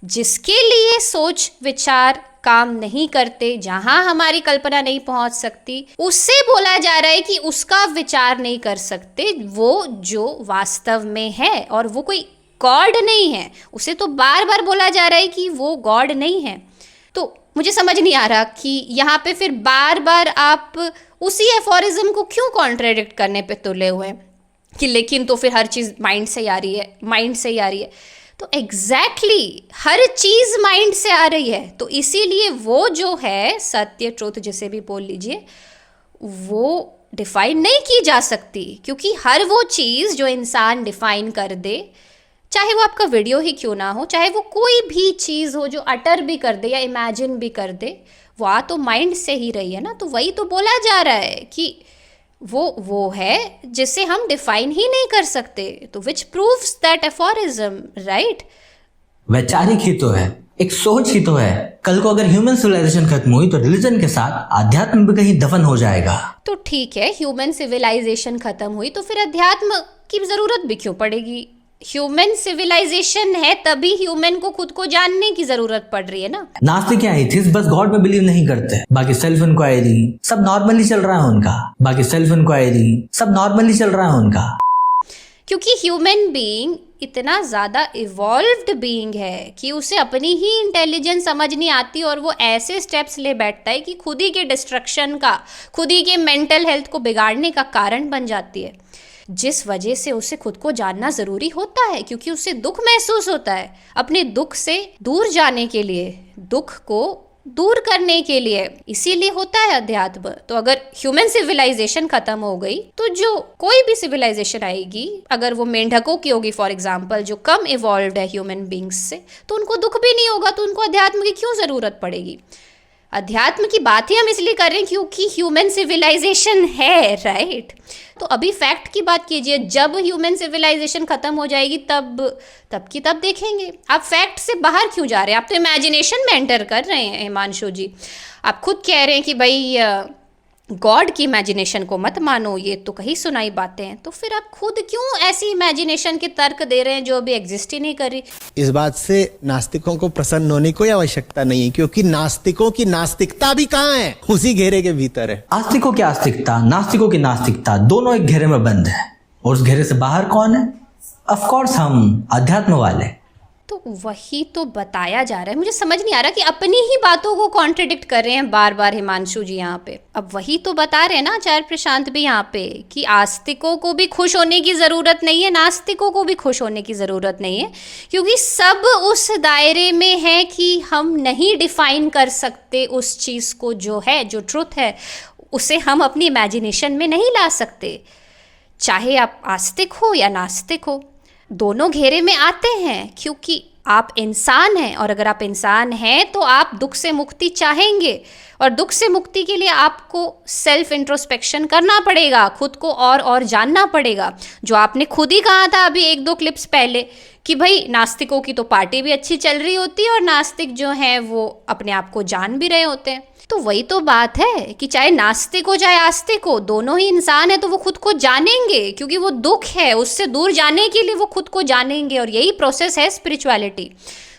जिसके लिए सोच विचार काम नहीं करते, जहां हमारी कल्पना नहीं पहुंच सकती, उससे बोला जा रहा है कि उसका विचार नहीं कर सकते, वो जो वास्तव में है, और वो कोई गॉड नहीं है। उसे तो बार बार बोला जा रहा है कि वो गॉड नहीं है। तो मुझे समझ नहीं आ रहा कि यहाँ पे फिर बार बार आप उसी एफोरिज्म को क्यों कॉन्ट्रडिक्ट करने पे तुले हुए हैं कि लेकिन तो फिर हर चीज़ माइंड से ही आ रही है, माइंड से ही आ रही है। तो एग्जैक्टली हर चीज़ माइंड से आ रही है, तो इसीलिए वो जो है सत्य, ट्रुथ, जिसे भी बोल लीजिए, वो डिफाइन नहीं की जा सकती, क्योंकि हर वो चीज़ जो इंसान डिफाइन कर दे, चाहे वो आपका वीडियो ही क्यों ना हो, चाहे वो कोई भी चीज़ हो जो अटर भी कर दे या इमेजिन भी कर दे, वो आ तो माइंड से ही रही है ना। तो वही तो बोला जा रहा है कि वो है जिसे हम डिफाइन ही नहीं कर सकते। तो विच प्रूव्स दैट एफोरिज्म, राइट? वैचारिक ही तो है, एक सोच ही तो है। कल को अगर ह्यूमन सिविलाइजेशन खत्म हुई तो रिलीजन के साथ अध्यात्म भी कहीं दफन हो जाएगा। तो ठीक है, ह्यूमन सिविलाइजेशन खत्म हुई तो फिर अध्यात्म की जरूरत भी क्यों पड़ेगी? ह्यूमन सिविलाइजेशन है तभी ह्यूमन को खुद को जानने की जरूरत पड़ रही है ना। नास्तिक या एथिस्ट बस गॉड में बिलीव नहीं करते, बाकी सेल्फ इंक्वायरी सब नॉर्मली चल रहा है उनका। बाकी सेल्फ इंक्वायरी सब नॉर्मली चल रहा है उनका, क्योंकि ह्यूमन बीइंग इतना ज़्यादा इवॉल्व्ड बीइंग है कि उसे अपनी ही इंटेलिजेंस समझ नहीं आती, और वो ऐसे स्टेप्स ले बैठता है कि खुद ही के डिस्ट्रक्शन का, खुद ही के मेंटल हेल्थ को बिगाड़ने का कारण बन जाती है, जिस वजह से उसे खुद को जानना ज़रूरी होता है, क्योंकि उसे दुख महसूस होता है। अपने दुख से दूर जाने के लिए, दुख को दूर करने के लिए, इसीलिए होता है अध्यात्म। तो अगर ह्यूमन सिविलाइजेशन खत्म हो गई तो जो कोई भी सिविलाइजेशन आएगी, अगर वो मेंढकों की होगी फॉर एग्जांपल, जो कम इवॉल्व्ड है ह्यूमन बींग्स से, तो उनको दुख भी नहीं होगा, तो उनको अध्यात्म की क्यों ज़रूरत पड़ेगी? अध्यात्म की बात ही हम इसलिए कर रहे हैं क्योंकि ह्यूमन सिविलाइजेशन है, राइट? तो अभी फैक्ट की बात कीजिए, जब ह्यूमन सिविलाइजेशन खत्म हो जाएगी तब की तब देखेंगे। आप फैक्ट से बाहर क्यों जा रहे हैं? आप तो इमेजिनेशन में एंटर कर रहे हैं हिमांशु जी। आप खुद कह रहे हैं कि भाई गॉड की इमेजिनेशन को मत मानो, ये तो कहीं सुनाई बातें हैं। तो फिर आप खुद क्यों ऐसी इमेजिनेशन के तर्क दे रहे हैं जो अभी एग्जिस्ट ही नहीं कर रही? इस बात से नास्तिकों को प्रसन्न होने की कोई आवश्यकता नहीं है, क्योंकि नास्तिकों की नास्तिकता भी कहाँ है? उसी घेरे के भीतर है। आस्तिकों की आस्तिकता, नास्तिकों की नास्तिकता, दोनों एक घेरे में बंद है, और उस घेरे से बाहर कौन है? ऑफ कोर्स हम अध्यात्म वाले। तो वही तो बताया जा रहा है। मुझे समझ नहीं आ रहा कि अपनी ही बातों को कॉन्ट्रडिक्ट कर रहे हैं बार बार हिमांशु जी यहाँ पे। अब वही तो बता रहे हैं ना आचार्य प्रशांत भी यहाँ पे कि आस्तिकों को भी खुश होने की ज़रूरत नहीं है, नास्तिकों को भी खुश होने की ज़रूरत नहीं है, क्योंकि सब उस दायरे में है कि हम नहीं डिफाइन कर सकते उस चीज़ को जो है, जो ट्रुथ है, उसे हम अपनी इमेजिनेशन में नहीं ला सकते। चाहे आप आस्तिक हो या नास्तिक हो, दोनों घेरे में आते हैं, क्योंकि आप इंसान हैं, और अगर आप इंसान हैं तो आप दुख से मुक्ति चाहेंगे, और दुख से मुक्ति के लिए आपको सेल्फ इंट्रोस्पेक्शन करना पड़ेगा, खुद को और जानना पड़ेगा। जो आपने खुद ही कहा था अभी 1-2 क्लिप्स पहले कि भाई नास्तिकों की तो पार्टी भी अच्छी चल रही होती है, और नास्तिक जो हैं वो अपने आप को जान भी रहे होते हैं। तो वही तो बात है कि चाहे नास्तिक हो चाहे आस्तिक हो, दोनों ही इंसान है, तो वो खुद को जानेंगे, क्योंकि वो दुख है, उससे दूर जाने के लिए वो खुद को जानेंगे, और यही प्रोसेस है स्पिरिचुअलिटी।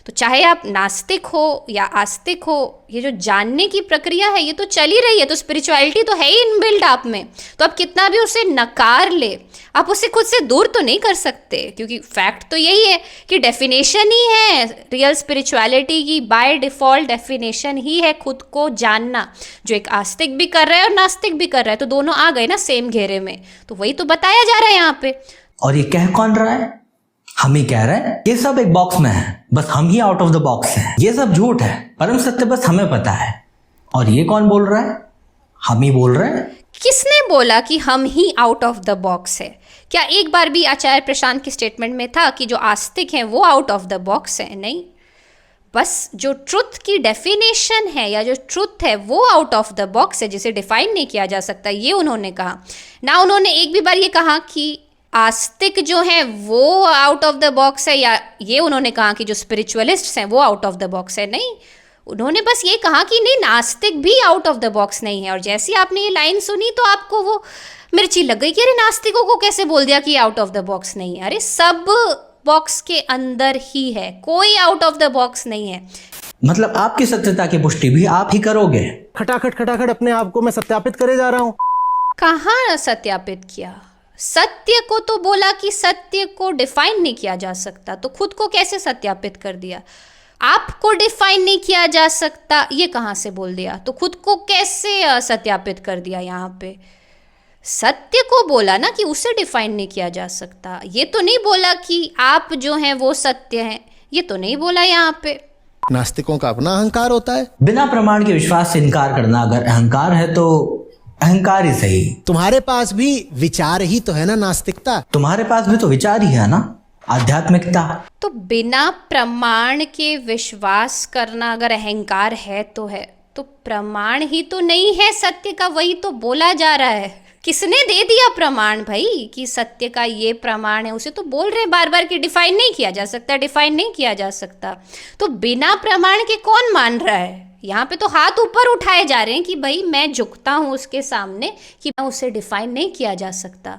तो चाहे आप नास्तिक हो या आस्तिक हो, ये जो जानने की प्रक्रिया है ये तो चल ही रही है। तो स्पिरिचुअलिटी तो है ही इनबिल्ट आप में, तो आप कितना भी उसे नकार ले, आप उसे खुद से दूर तो नहीं कर सकते, क्योंकि फैक्ट तो यही है कि डेफिनेशन ही है रियल स्पिरिचुअलिटी की, बाय डिफ़ॉल्ट डेफिनेशन ही है खुद को जानना, जो एक आस्तिक भी कर रहा है और नास्तिक भी कर रहा है। तो दोनों आ गए ना सेम घेरे में। तो वही तो बताया जा रहा है यहाँ पे। और ये कह कौन रहा है? हम ही कह रहे हैं। ये सब एक बॉक्स में है, बस हम ही आउट ऑफ द बॉक्स हैं। ये सब झूठ है, परम सत्य बस हमें पता है। और ये कौन बोल रहा है? हम ही बोल रहे हैं। किसने बोला कि हम ही आउट ऑफ द बॉक्स है? क्या एक बार भी आचार्य प्रशांत के स्टेटमेंट में था कि जो आस्तिक हैं वो आउट ऑफ द बॉक्स है? नहीं, बस जो ट्रुथ की डेफिनेशन है या जो ट्रुथ है वो आउट ऑफ द बॉक्स है, जिसे डिफाइन नहीं किया जा सकता, ये उन्होंने कहा ना। उन्होंने एक भी बार ये कहा कि आस्तिक जो है वो आउट ऑफ द बॉक्स है, या ये उन्होंने कहा कि जो स्पिरिचुअलिस्ट्स हैं वो आउट ऑफ द बॉक्स है। नहीं, उन्होंने बस ये कहा कि नहीं, नास्तिक भी आउट ऑफ द बॉक्स नहीं है। और जैसे ही आपने ये लाइन सुनी तो आपको वो मिर्ची लग गई कि अरे नास्तिकों को कैसे बोल दिया कि आउट ऑफ द बॉक्स नहीं है। अरे सब बॉक्स के अंदर ही है, कोई आउट ऑफ द बॉक्स नहीं है। मतलब आपकी सत्यता की पुष्टि भी आप ही करोगे? खटाखट अपने आप को मैं सत्यापित करे जा रहा हूँ। कहाँ सत्यापित किया? सत्य को तो बोला कि सत्य को डिफाइन नहीं किया जा सकता, तो खुद को कैसे सत्यापित कर दिया? आपको डिफाइन नहीं किया जा सकता, ये कहाँ से बोल दिया? तो खुद को कैसे सत्यापित कर दिया? यहाँ पे सत्य को बोला ना कि उसे डिफाइन नहीं किया जा सकता। ये तो नहीं बोला कि आप जो हैं वो सत्य हैं, ये तो नहीं बोला यहाँ पे। नास्तिकों का अपना अहंकार होता है। बिना प्रमाण के विश्वास से इनकार करना अगर अहंकार है तो अहंकार ही सही। तुम्हारे पास भी विचार ही तो है ना नास्तिकता। तुम्हारे पास भी तो विचार ही है ना आध्यात्मिकता। तो बिना प्रमाण के विश्वास करना अगर अहंकार है तो प्रमाण ही तो नहीं है सत्य का, वही तो बोला जा रहा है। किसने दे दिया प्रमाण भाई कि सत्य का ये प्रमाण है? उसे तो बोल रहे बार बार कि डिफाइन नहीं किया जा सकता, डिफाइन नहीं किया जा सकता। तो बिना प्रमाण के कौन मान रहा है? यहाँ पे तो हाथ ऊपर उठाए जा रहे हैं कि भाई मैं झुकता हूँ उसके सामने कि मैं उसे डिफाइन नहीं किया जा सकता।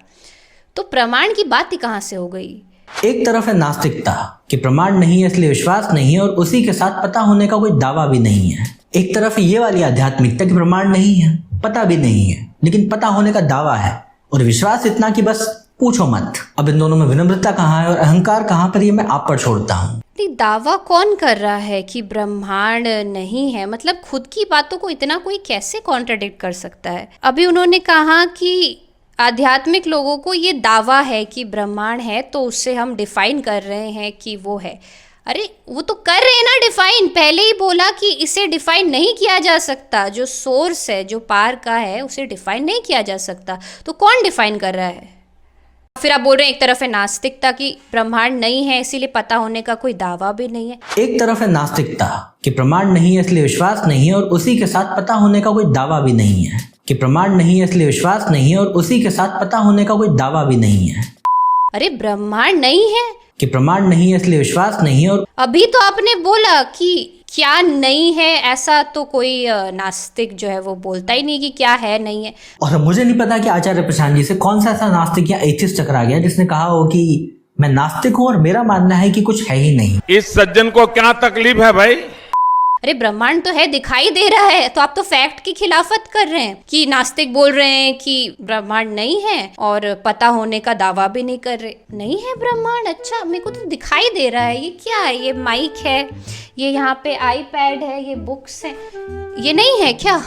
तो प्रमाण की बात ही कहाँ से हो गई? एक तरफ है नास्तिकता कि प्रमाण नहीं है इसलिए विश्वास नहीं है, और उसी के साथ पता होने का कोई दावा भी नहीं है। एक तरफ ये वाली आध्यात्मिकता कि प्रमाण नहीं है, पता भी नहीं है, लेकिन पता होने का दावा है और विश्वास इतना कि बस पूछो मत। अब इन दोनों में विनम्रता कहाँ है और अहंकार कहाँ पर, ये मैं आप पर छोड़ता हूँ। दावा कौन कर रहा है कि ब्रह्मांड नहीं है? मतलब खुद की बातों को इतना कोई कैसे कॉन्ट्रडिक्ट कर सकता है? अभी उन्होंने कहा कि आध्यात्मिक लोगों को ये दावा है कि ब्रह्मांड है, तो उससे हम डिफाइन कर रहे हैं कि वो है। अरे वो तो कर रहे हैं ना डिफाइन। पहले ही बोला कि इसे डिफाइन नहीं किया जा सकता, जो सोर्स है, जो पार का है, उसे डिफाइन नहीं किया जा सकता। तो कौन डिफाइन कर रहा है? फिर आप बोल रहे हैं एक तरफ है नास्तिकता कि ब्रह्मांड नहीं है इसीलिए पता होने का कोई दावा भी नहीं है। एक तरफ है नास्तिकता कि प्रमाण नहीं है इसलिए विश्वास नहीं है, और उसी के साथ पता होने का कोई दावा भी नहीं है। कि प्रमाण नहीं है इसलिए विश्वास नहीं है, और उसी के साथ पता होने का कोई दावा भी नहीं है। अरे ब्रह्मांड नहीं है कि प्रमाण नहीं है इसलिए विश्वास नहीं है, और अभी तो आपने बोला कि क्या नहीं है, ऐसा तो कोई नास्तिक जो है वो बोलता ही नहीं कि क्या है नहीं है। और मुझे नहीं पता कि आचार्य प्रशांत जी से कौन सा ऐसा नास्तिक या एथिस्ट टकरा गया जिसने कहा हो कि मैं नास्तिक हूं और मेरा मानना है कि कुछ है ही नहीं। इस सज्जन को क्या तकलीफ है भाई? अरे ब्रह्मांड तो है, दिखाई दे रहा है, तो आप तो फैक्ट की खिलाफत कर रहे हैं कि नास्तिक बोल रहे हैं कि ब्रह्मांड नहीं है और पता होने का दावा भी नहीं कर रहे। नहीं है ब्रह्मांड? अच्छा, मेरे को तो दिखाई दे रहा है। ये क्या है? ये माइक है, ये यहाँ पे आईपैड है, ये बुक्स है, ये नहीं है क्या?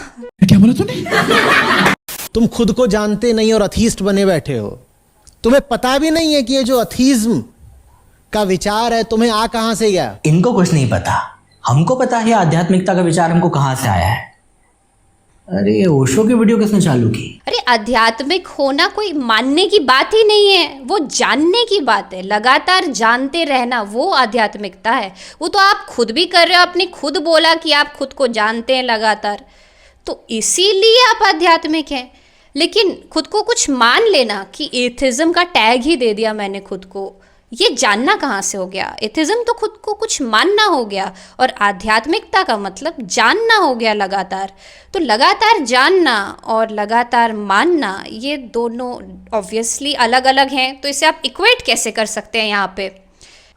क्या बोला तूने? तुम खुद को जानते नहीं और अथीस्ट बने बैठे हो। तुम्हें पता भी नहीं है कि ये जो अथीज्म का विचार है तुम्हें आ कहां से गया। इनको कुछ नहीं पता, हमको पता है आध्यात्मिकता का विचार हमको कहां से आया है। अरे ओशो की वीडियो किसने चालू की? अरे आध्यात्मिक होना कोई मानने की बात ही नहीं है, वो जानने की बात है। लगातार जानते रहना वो आध्यात्मिकता है। वो तो आप खुद भी कर रहे हो, आपने खुद बोला कि आप खुद को जानते हैं लगातार, तो इसीलिए आप आध्यात्मिक हैं। लेकिन खुद को कुछ मान लेना कि एथिज्म का टैग ही दे दिया मैंने खुद को, ये जानना कहाँ से हो गया? एथिज्म तो खुद को कुछ मानना हो गया और आध्यात्मिकता का मतलब जानना हो गया लगातार। तो लगातार जानना और लगातार मानना ये दोनों ऑब्वियसली अलग अलग हैं, तो इसे आप इक्वेट कैसे कर सकते हैं यहाँ पे?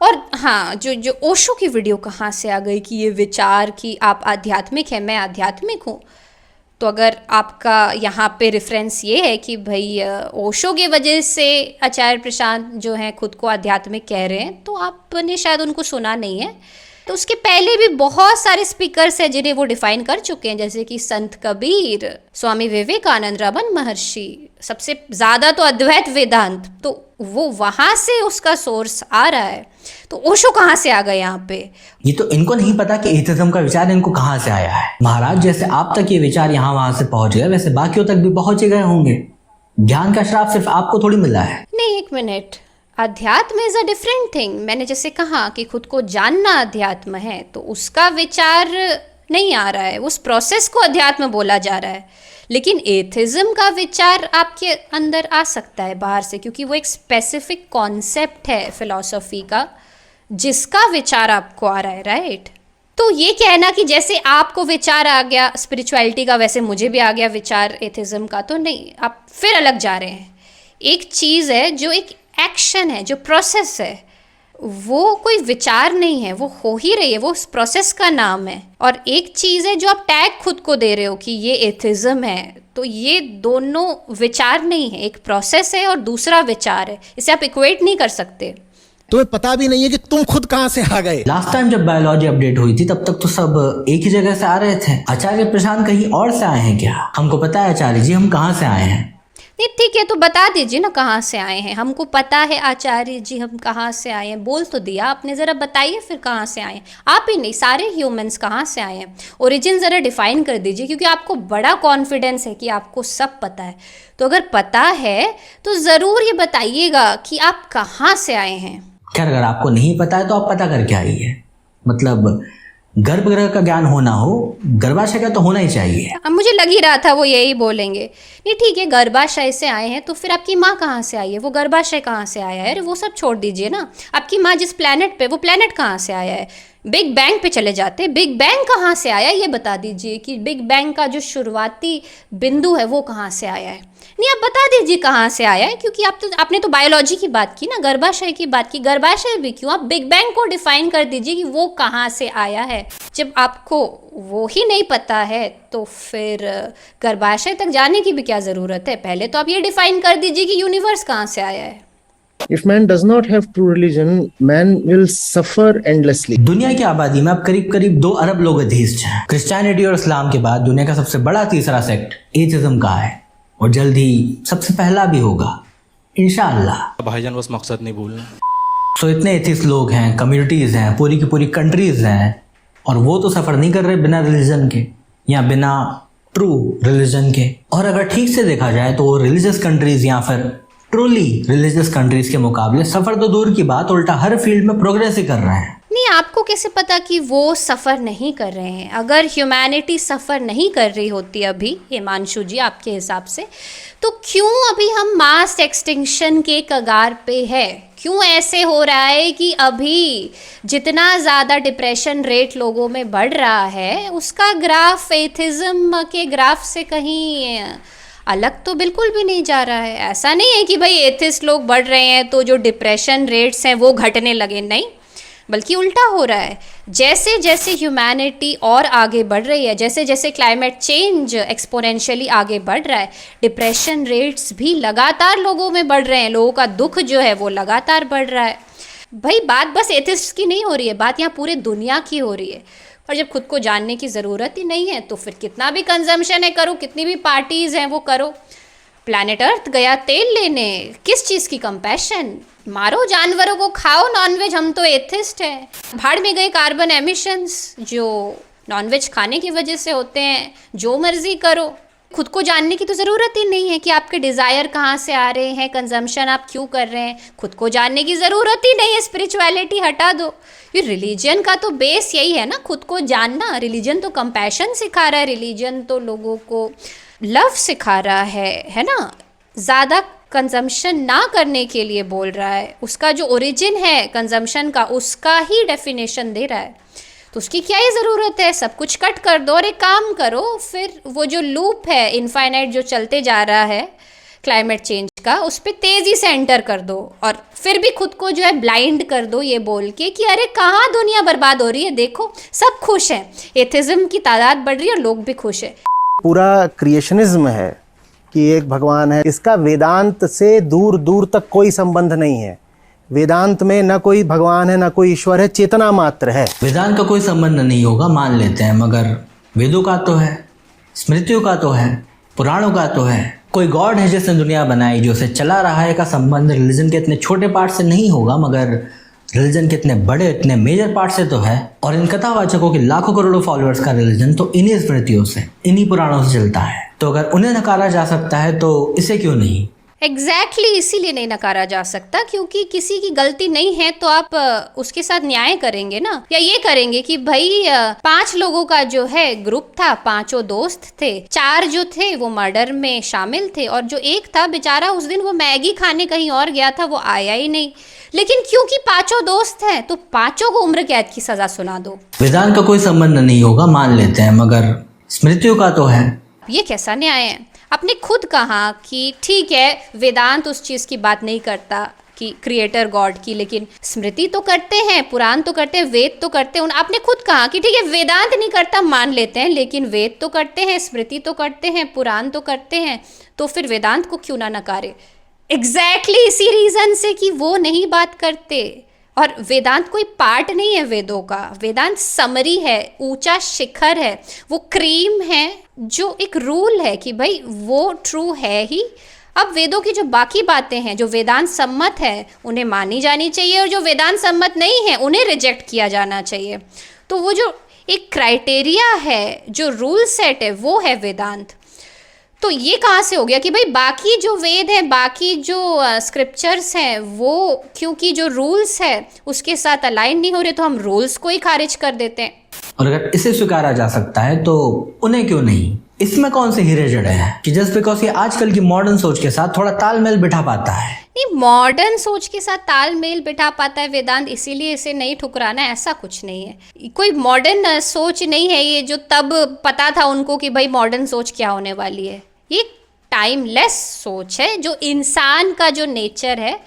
और हाँ, जो ओशो की वीडियो कहाँ से आ गई कि ये विचार कि आप आध्यात्मिक हैं, मैं आध्यात्मिक हूँ। तो अगर आपका यहाँ पे रेफरेंस ये है कि भाई ओशो की वजह से आचार्य प्रशांत जो हैं खुद को आध्यात्मिक कह रहे हैं, तो आपने शायद उनको सुना नहीं है। तो उसके पहले भी बहुत सारे स्पीकर्स हैं जिन्हें वो डिफाइन कर चुके हैं, जैसे कि संत कबीर, स्वामी विवेकानंद, रमन महर्षि, सबसे ज़्यादा तो अद्वैत वेदांत, तो वो वहाँ से उसका सोर्स आ रहा है। तो ओशो कहाँ से आ गए यहाँ पे? ये तो इनको नहीं पता कि एथिज्म का विचार इनको कहाँ से आया है। महाराज, जैसे आप तक ये विचार यहाँ वहां से पहुंच गए, वैसे बाकियों तक भी पहुंच गए होंगे। ज्ञान का श्राप सिर्फ आपको थोड़ी मिला है। नहीं, एक मिनट, अध्यात्म इज अ डिफरेंट थिंग। मैंने जैसे कहा कि खुद को जानना अध्यात्म है, तो उसका विचार नहीं आ रहा है, उस प्रोसेस को अध्यात्म बोला जा रहा है। लेकिन एथिज्म का विचार आपके अंदर आ सकता है बाहर से, क्योंकि वो एक स्पेसिफिक कॉन्सेप्ट है फिलॉसफी का जिसका विचार आपको आ रहा है, राइट? तो ये कहना कि जैसे आपको विचार आ गया स्पिरिचुअलिटी का, वैसे मुझे भी आ गया विचार एथिज्म का, तो नहीं, आप फिर अलग जा रहे हैं। एक चीज़ है जो एक एक्शन है, जो प्रोसेस है, वो कोई विचार नहीं है, वो हो ही रही है, वो उस प्रोसेस का नाम है। और एक चीज़ है जो आप टैग खुद को दे रहे हो कि ये एथिज्म है, तो ये दोनों विचार नहीं है, एक प्रोसेस है और दूसरा विचार है, इसे आप इक्वेट नहीं कर सकते। तुम्हें पता भी नहीं है कि तुम खुद कहां से आ गए। लास्ट टाइम जब बायोलॉजी अपडेट हुई थी तब तक तो सब एक ही जगह से आ रहे थे। आचार्य प्रशांत कहीं और से आए हैं क्या? हमको पता है आचार्य जी हम कहाँ से आए हैं। नहीं ठीक है, तो बता दीजिए ना कहाँ से आए हैं। हमको पता है आचार्य जी हम कहाँ से आए हैं, बोल तो दिया आपने, ज़रा बताइए फिर कहाँ से आए हैं। आप ही नहीं, सारे ह्यूमंस कहाँ से आए हैं, ओरिजिन ज़रा डिफाइन कर दीजिए, क्योंकि आपको बड़ा कॉन्फिडेंस है कि आपको सब पता है। तो अगर पता है तो ज़रूर ये बताइएगा कि आप कहाँ से आए हैं। खैर अगर आपको नहीं पता है तो आप पता करके आइए। मतलब गर्भगृह का ज्ञान होना हो, गर्भाशय का तो होना ही चाहिए। अब मुझे लग ही रहा था वो यही बोलेंगे। नहीं ठीक है, गर्भाशय से आए हैं तो फिर आपकी माँ कहाँ से आई है, वो गर्भाशय कहाँ से आया है, अरे वो सब छोड़ दीजिए ना। आपकी माँ जिस प्लेनेट पे, वो प्लेनेट कहाँ से आया है। बिग बैंग पे चले जाते, बिग बैंग कहाँ से आया ये बता दीजिए कि बिग बैंग का जो शुरुआती बिंदु है वो कहाँ से आया है। नहीं आप बता दीजिए कहाँ से आया है, क्योंकि आपने तो बायोलॉजी की बात की ना, गर्भाशय की बात की, गर्भाशय भी क्यों, आप बिग बैंग को डिफाइन कर दीजिए कि वो कहाँ से आया है। जब आपको वो ही नहीं पता है तो फिर गर्भाशय तक जाने की भी क्या ज़रूरत है। पहले तो आप ये डिफाइन कर दीजिए कि यूनिवर्स कहाँ से आया है। If man does not have true religion, man will suffer endlessly. दुनिया की आबादी में अब करीब करीब 2 अरब लोग अधीष्ट हैं। क्रिश्चियनिटी और इस्लाम के बाद दुनिया का सबसे बड़ा तीसरा सेक्ट एथिज्म का है, और जल्द ही सबसे पहला भी होगा इंशाअल्लाह। भाईजान बस मकसद नहीं भूलना। तो इतने एथिस्ट लोग हैं, कम्युनिटीज हैं, पूरी की पूरी कंट्रीज हैं, और वो तो सफर नहीं कर रहे बिना रिलीजन के या बिना ट्रू रिलीजन के। और अगर ठीक से देखा जाए तो वो रिलीजियस कंट्रीज या फिर ट्रूली रिलीजियस कंट्रीज के मुकाबले सफर तो दूर की बात, उल्टा हर फील्ड में प्रोग्रेस ही कर रहे हैं। नहीं आपको कैसे पता कि वो सफ़र नहीं कर रहे हैं। अगर ह्यूमैनिटी सफ़र नहीं कर रही होती अभी, हिमांशु जी आपके हिसाब से, तो क्यों अभी हम मास एक्सटिंक्शन के कगार पे है? क्यों ऐसे हो रहा है कि अभी जितना ज़्यादा डिप्रेशन रेट लोगों में बढ़ रहा है उसका ग्राफ एथिज्म के ग्राफ से कहीं अलग तो बिल्कुल भी नहीं जा रहा है। ऐसा नहीं है कि भाई एथिस्ट लोग बढ़ रहे हैं तो जो डिप्रेशन रेट्स हैं वो घटने लगे, नहीं, बल्कि उल्टा हो रहा है। जैसे जैसे ह्यूमैनिटी और आगे बढ़ रही है, जैसे जैसे क्लाइमेट चेंज एक्सपोनेंशियली आगे बढ़ रहा है, डिप्रेशन रेट्स भी लगातार लोगों में बढ़ रहे हैं, लोगों का दुख जो है वो लगातार बढ़ रहा है। भाई बात बस एथिस्ट की नहीं हो रही है, बात यहाँ पूरे दुनिया की हो रही है। और जब खुद को जानने की ज़रूरत ही नहीं है तो फिर कितना भी कंजम्पशन है करो, कितनी भी पार्टीज़ हैं वो करो। प्लैनेट अर्थ गया तेल लेने, किस चीज़ की कंपैशन, मारो जानवरों को, खाओ नॉनवेज, हम तो एथिस्ट हैं। भाड़ में गए कार्बन एमिशंस जो नॉनवेज खाने की वजह से होते हैं, जो मर्जी करो। खुद को जानने की तो ज़रूरत ही नहीं है कि आपके डिज़ायर कहाँ से आ रहे हैं, कंजम्पशन आप क्यों कर रहे हैं, खुद को जानने की ज़रूरत ही नहीं है। स्पिरिचुअलिटी हटा दो, ये रिलीजन का तो बेस यही है ना, खुद को जानना। रिलीजन तो कंपैशन सिखा रहा है, रिलीजन तो लोगों को लव सिखा रहा है ना, ज़्यादा कंजम्पशन ना करने के लिए बोल रहा है। उसका जो ओरिजिन है कंजम्पशन का, उसका ही डेफिनेशन दे रहा है। तो उसकी क्या ही ज़रूरत है, सब कुछ कट कर दो और एक काम करो, फिर वो जो लूप है इनफाइनाइट जो चलते जा रहा है क्लाइमेट चेंज का, उस पर तेज़ी से एंटर कर दो। और फिर भी खुद को जो है ब्लाइंड कर दो ये बोल के कि अरे कहाँ दुनिया बर्बाद हो रही है, देखो सब खुश हैं, एथिज्म की तादाद बढ़ रही है और लोग भी खुश हैं। पूरा क्रिएशनिज्म है कि एक भगवान है, इसका वेदांत से दूर दूर तक कोई संबंध नहीं है। वेदांत में ना कोई भगवान है ना कोई ईश्वर है, चेतना मात्र है। वेदांत का कोई संबंध नहीं होगा मान लेते हैं, मगर वेदों का तो है, स्मृतियों का तो है, पुराणों का तो है। कोई गॉड है जिसने दुनिया बनाई, जो उसे चला रहा है, का संबंध रिलीजन के इतने छोटे पार्ट से नहीं होगा, मगर रिलीजन के इतने बड़े, इतने मेजर पार्ट से तो है। और इन कथावाचकों के लाखों करोड़ों फॉलोअर्स का रिलीजन तो इन्हीं स्मृतियों से, इन्हीं पुराणों से चलता है। तो अगर उन्हें नकारा जा सकता है तो इसे क्यों नहीं। एग्जैक्टली इसीलिए नहीं नकारा जा सकता, क्योंकि किसी की गलती नहीं है तो आप उसके साथ न्याय करेंगे ना, या ये करेंगे कि भाई 5 लोगों का जो है ग्रुप था, 5 दोस्त थे, 4 जो थे वो मर्डर में शामिल थे और जो एक था बेचारा उस दिन वो मैगी खाने कहीं और गया था, वो आया ही नहीं। लेकिन क्योंकि 5 दोस्त हैं तो 5 को उम्र कैद की सजा सुना दो। वेदांत का कोई संबंध नहीं होगा मान लेते हैं, मगर स्मृतियों का तो है। ये कैसा न्याय है? आपने खुद कहा कि ठीक है वेदांत उस चीज की बात नहीं करता कि क्रिएटर गॉड की, लेकिन स्मृति तो करते हैं, पुराण तो करते हैं, वेद तो करते हैं। आपने खुद कहा कि ठीक है वेदांत नहीं करता मान लेते हैं, लेकिन वेद तो करते हैं, स्मृति तो करते हैं, पुराण तो करते हैं, तो फिर वेदांत को क्यों ना नकारे? एग्जैक्टली इसी रीजन से कि वो नहीं बात करते। और वेदांत कोई पार्ट नहीं है वेदों का, वेदांत समरी है, ऊंचा शिखर है, वो क्रीम है जो एक रूल है कि भाई वो ट्रू है ही। अब वेदों की जो बाकी बातें हैं जो वेदांत सम्मत है उन्हें मानी जानी चाहिए, और जो वेदांत सम्मत नहीं है उन्हें रिजेक्ट किया जाना चाहिए। तो वो जो एक क्राइटेरिया है, जो रूल सेट है, वो है वेदांत। तो ये कहाँ से हो गया कि भाई बाकी जो वेद हैं, बाकी जो स्क्रिप्चर्स हैं, वो क्योंकि जो रूल्स है उसके साथ अलाइन नहीं हो रहे तो हम रूल्स को ही खारिज कर देते हैं। और अगर इसे स्वीकारा जा सकता है तो उन्हें क्यों नहीं? इसमें कौन से हीरे जड़े हैं कि जस्ट बिकॉज ये आजकल की मॉडर्न सोच के साथ थोड़ा तालमेल बिठा पाता है। नहीं, मॉडर्न सोच के साथ तालमेल बिठा पाता है वेदांत, इसीलिए इसे नहीं ठुकराना, ऐसा कुछ नहीं है। कोई मॉडर्न सोच नहीं है ये जो तब पता था उनको कि भाई मॉडर्न सोच क्या होने वाली है। ये टाइमलेस सोच है, जो इंसान का जो नेचर है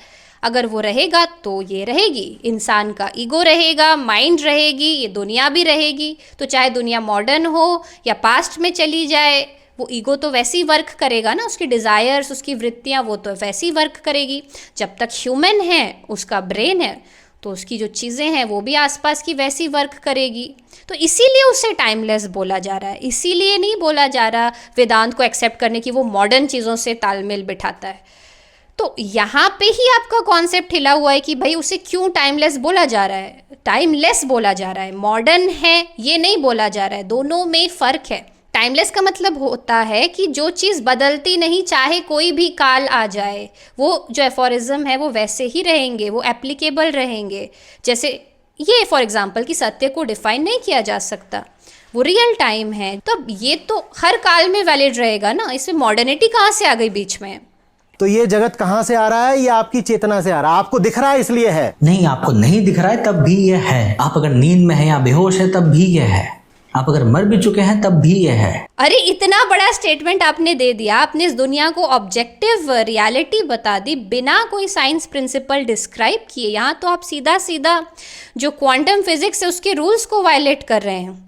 अगर वो रहेगा तो ये रहेगी। इंसान का ईगो रहेगा, माइंड रहेगी, ये दुनिया भी रहेगी। तो चाहे दुनिया मॉडर्न हो या पास्ट में चली जाए, वो ईगो तो वैसे ही वर्क करेगा ना, उसकी डिज़ायर्स, उसकी वृत्तियाँ वो तो वैसे ही वर्क करेगी। जब तक ह्यूमन है, उसका ब्रेन है, तो उसकी जो चीज़ें हैं वो भी आसपास की वैसी वर्क करेगी। तो इसीलिए उसे टाइमलेस बोला जा रहा है, इसीलिए नहीं बोला जा रहा वेदांत को एक्सेप्ट करने की वो मॉडर्न चीज़ों से तालमेल बिठाता है। तो यहाँ पे ही आपका कॉन्सेप्ट हिला हुआ है कि भाई उसे क्यों टाइमलेस बोला जा रहा है। टाइमलेस बोला जा रहा है, मॉडर्न है ये नहीं बोला जा रहा है, दोनों में फ़र्क है। टाइमलेस का मतलब होता है कि जो चीज़ बदलती नहीं, चाहे कोई भी काल आ जाए, वो जो एफोरिज्म है वो वैसे ही रहेंगे, वो एप्लीकेबल रहेंगे। जैसे ये फॉर एग्जांपल कि सत्य को डिफाइन नहीं किया जा सकता, वो रियल टाइम है, तो ये तो हर काल में वैलिड रहेगा ना। इसमें मॉडर्निटी कहाँ से आ गई बीच में? तो ये जगत कहाँ से आ रहा है? ये आपकी चेतना से आ रहा है। आपको दिख रहा है इसलिए है। नहीं, आपको नहीं दिख रहा है तब भी ये है। आप अगर नींद में है या बेहोश है तब भी ये है। आप अगर मर भी चुके हैं तब भी ये है। अरे इतना बड़ा स्टेटमेंट आपने दे दिया, आपने इस दुनिया को ऑब्जेक्टिव रियलिटी बता दी बिना कोई साइंस प्रिंसिपल डिस्क्राइब किए। यहाँ तो आप सीधा सीधा जो क्वांटम फिजिक्स है उसके रूल्स को वायलेट कर रहे हैं।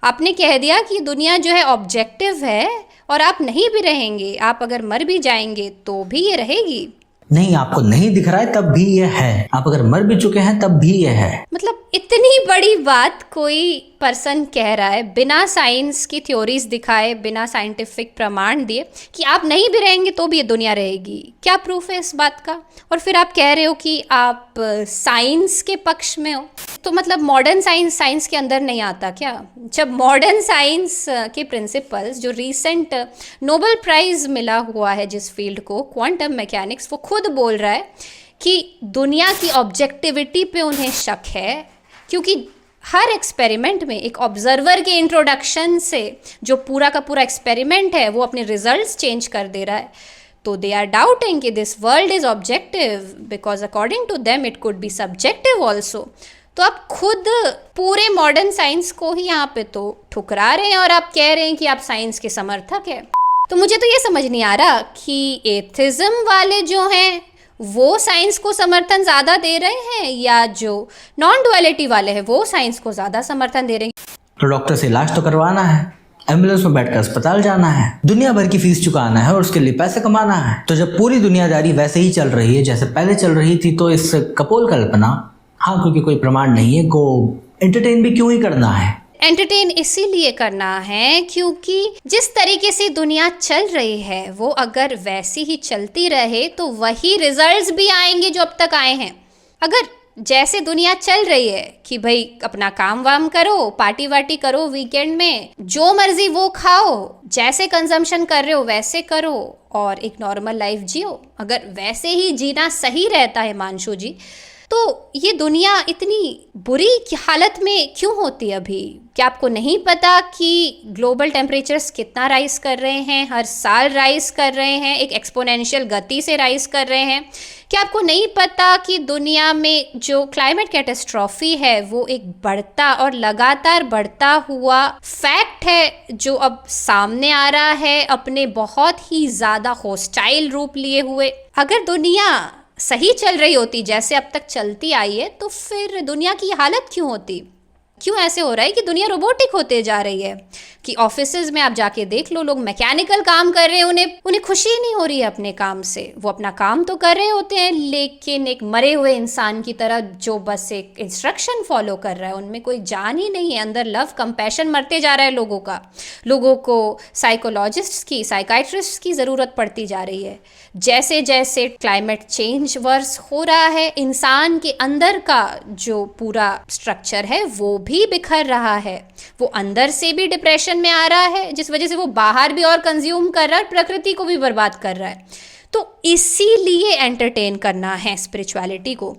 आपने कह दिया कि दुनिया जो है ऑब्जेक्टिव है और आप नहीं भी रहेंगे, आप अगर मर भी जाएंगे तो भी ये रहेगी। नहीं, आपको नहीं दिख रहा है तब भी ये है। आप अगर मर भी चुके हैं तब भी ये है। मतलब इतनी बड़ी बात कोई पर्सन कह रहा है बिना साइंस की थ्योरीज दिखाए, बिना साइंटिफिक प्रमाण दिए कि आप नहीं भी रहेंगे तो भी ये दुनिया रहेगी। क्या प्रूफ है इस बात का? और फिर आप कह रहे हो कि आप साइंस के पक्ष में हो, तो मतलब मॉडर्न साइंस के अंदर नहीं आता क्या? जब मॉडर्न साइंस के प्रिंसिपल्स, जो रिसेंट नोबेल प्राइज मिला हुआ है जिस फील्ड को, क्वांटम मैकेनिक्स, वो खुद बोल रहा है कि दुनिया की ऑब्जेक्टिविटी पे उन्हें शक है, क्योंकि हर एक्सपेरिमेंट में एक ऑब्जर्वर के इंट्रोडक्शन से जो पूरा का पूरा एक्सपेरिमेंट है वो अपने रिजल्ट्स चेंज कर दे रहा है। तो दे आर डाउटिंग कि this world is objective because according to them it could be subjective also. तो आप खुद पूरे मॉडर्न साइंस को ही यहाँ पे तो ठुकरा रहे हैं और आप कह रहे हैं कि आप साइंस के समर्थक हैं। तो मुझे तो ये समझ नहीं आ रहा कि एथिज्म वाले जो हैं वो साइंस को समर्थन ज़्यादा दे रहे हैं या जो नॉन डुअलिटी वाले हैं वो साइंस को ज़्यादा समर्थन दे रहे हैं। तो डॉक्टर से इलाज तो करवाना है, एम्बुलेंस में बैठकर अस्पताल जाना है, दुनिया भर की फीस चुकाना है और उसके लिए पैसे कमाना है। तो जब पूरी दुनियादारी वैसे ही चल रही है जैसे पहले चल रही थी, तो इस कपोल कल्पना, हाँ क्योंकि कोई प्रमाण नहीं है, को एंटरटेन भी क्यों ही करना है? एंटरटेन इसीलिए करना है क्योंकि जिस तरीके से दुनिया चल रही है वो अगर वैसी ही चलती रहे तो वही रिजल्ट्स भी आएंगे जो अब तक आए हैं। अगर जैसे दुनिया चल रही है कि भाई अपना काम वाम करो, पार्टी वार्टी करो, वीकेंड में जो मर्जी वो खाओ, जैसे कंजम्पशन कर रहे हो वैसे करो और एक नॉर्मल लाइफ जियो, अगर वैसे ही जीना सही रहता है हिमांशु जी, तो ये दुनिया इतनी बुरी हालत में क्यों होती है अभी? क्या आपको नहीं पता कि ग्लोबल टेम्परेचर्स कितना राइज कर रहे हैं, हर साल राइज कर रहे हैं, एक एक्सपोनेंशियल गति से राइज कर रहे हैं? क्या आपको नहीं पता कि दुनिया में जो क्लाइमेट कैटेस्ट्रॉफी है वो एक बढ़ता और लगातार बढ़ता हुआ फैक्ट है जो अब सामने आ रहा है अपने बहुत ही ज़्यादा हॉस्टाइल रूप लिए हुए? अगर दुनिया सही चल रही होती जैसे अब तक चलती आई है तो फिर दुनिया की हालत क्यों होती? क्यों ऐसे हो रहा है कि दुनिया रोबोटिक होते जा रही है कि ऑफिसेज में आप जाके देख लो, लोग मैकेनिकल काम कर रहे हैं, उन्हें खुशी नहीं हो रही है अपने काम से। वो अपना काम तो कर रहे होते हैं लेकिन एक मरे हुए इंसान की तरह जो बस एक इंस्ट्रक्शन फॉलो कर रहा है, उनमें कोई जान ही नहीं है, अंदर लव कंपैशन मरते जा रहा है लोगों का। लोगों को साइकोलॉजिस्ट्स की, साइकाइट्रिस्ट्स की ज़रूरत पड़ती जा रही है। जैसे जैसे क्लाइमेट चेंज वर्स हो रहा है, इंसान के अंदर का जो पूरा स्ट्रक्चर है वो भी बिखर रहा है, वो अंदर से भी डिप्रेशन में आ रहा है, जिस वजह से वो बाहर भी और कंज्यूम कर रहा है, प्रकृति को भी बर्बाद कर रहा है। तो इसीलिए एंटरटेन करना है स्पिरिचुअलिटी को,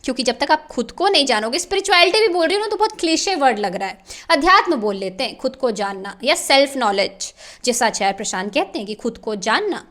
क्योंकि जब तक आप खुद को नहीं जानोगे, स्पिरिचुअलिटी भी बोल रही हो ना तो बहुत क्लीशे वर्ड लग रहा है, अध्यात्म बोल लेते हैं, खुद को जानना या सेल्फ नॉलेज जैसा आचार्य प्रशांत कहते हैं कि खुद को जानना।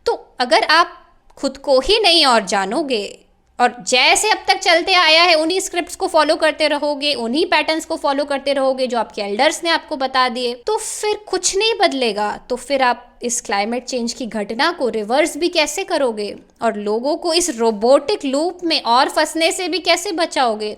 तो अगर आप खुद को ही नहीं और जानोगे और जैसे अब तक चलते आया है उन्हीं स्क्रिप्ट्स को फॉलो करते रहोगे, उन्हीं पैटर्न्स को फॉलो करते रहोगे जो आपके एल्डर्स ने आपको बता दिए, तो फिर कुछ नहीं बदलेगा। तो फिर आप इस क्लाइमेट चेंज की घटना को रिवर्स भी कैसे करोगे और लोगों को इस रोबोटिक लूप में और फंसने से भी कैसे बचाओगे?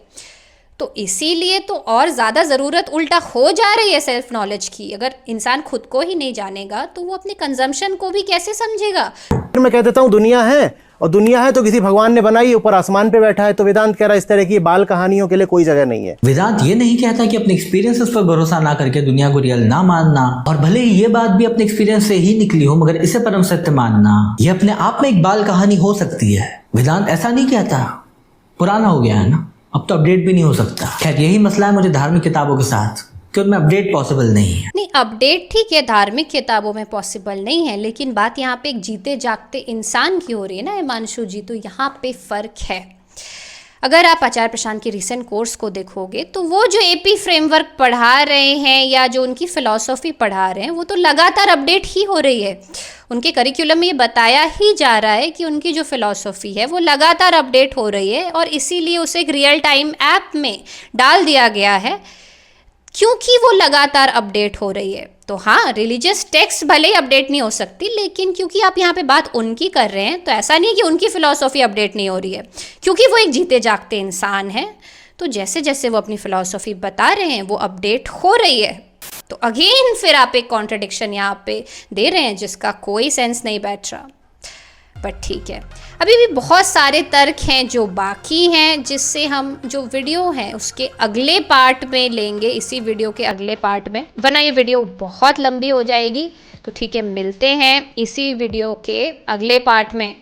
तो इसीलिए तो और ज़्यादा ज़रूरत उल्टा हो जा रही है सेल्फ नॉलेज की। अगर इंसान खुद को ही नहीं जानेगा तो वो अपने कंजम्पशन को भी कैसे समझेगा? मैं कह देता हूँ दुनिया है, और दुनिया है तो किसी भगवान ने बनाई, ऊपर आसमान पे बैठा है। तो वेदांत कह रहा है इस तरह की बाल कहानियों के लिए कोई जगह नहीं है। वेदांत ये नहीं कहता कि अपने एक्सपीरियंसेस पर भरोसा ना करके दुनिया को रियल ना मानना, और भले ही ये बात भी अपने एक्सपीरियंस से ही निकली हो मगर इसे परम सत्य मानना ये अपने आप में एक बाल कहानी हो सकती है। वेदांत ऐसा नहीं कहता, पुराना हो गया है ना, अब तो अपडेट भी नहीं हो सकता। खैर यही मसला है मुझे धार्मिक किताबों के साथ कि उनमें अपडेट पॉसिबल नहीं है। नहीं, अपडेट ठीक है धार्मिक किताबों में पॉसिबल नहीं है, लेकिन बात यहाँ पे एक जीते जागते इंसान की हो रही है ना हिमांशु जी, तो यहाँ पे फ़र्क है। अगर आप आचार्य प्रशांत के रिसेंट कोर्स को देखोगे तो वो जो एपी फ्रेमवर्क पढ़ा रहे हैं या जो उनकी फ़िलॉसफी पढ़ा रहे हैं वो तो लगातार अपडेट ही हो रही है। उनके करिकुलम में ये बताया ही जा रहा है कि उनकी जो फ़िलॉसफी है वो लगातार अपडेट हो रही है और इसीलिए उसे एक रियल टाइम ऐप में डाल दिया गया है क्योंकि वो लगातार अपडेट हो रही है। तो हाँ, रिलीजियस टेक्स्ट भले ही अपडेट नहीं हो सकती, लेकिन क्योंकि आप यहाँ पे बात उनकी कर रहे हैं तो ऐसा नहीं कि उनकी फ़िलॉसफी अपडेट नहीं हो रही है, क्योंकि वो एक जीते जागते इंसान है। तो जैसे जैसे वो अपनी फ़िलॉसफी बता रहे हैं वो अपडेट हो रही है। तो अगेन फिर आप एक कॉन्ट्रडिक्शन यहाँ पे दे रहे हैं जिसका कोई सेंस नहीं बैठ रहा। बट ठीक है, अभी भी बहुत सारे तर्क हैं जो बाकी हैं, जिससे हम जो वीडियो है उसके अगले पार्ट में लेंगे, इसी वीडियो के अगले पार्ट में, वरना ये वीडियो बहुत लंबी हो जाएगी। तो ठीक है, मिलते हैं इसी वीडियो के अगले पार्ट में।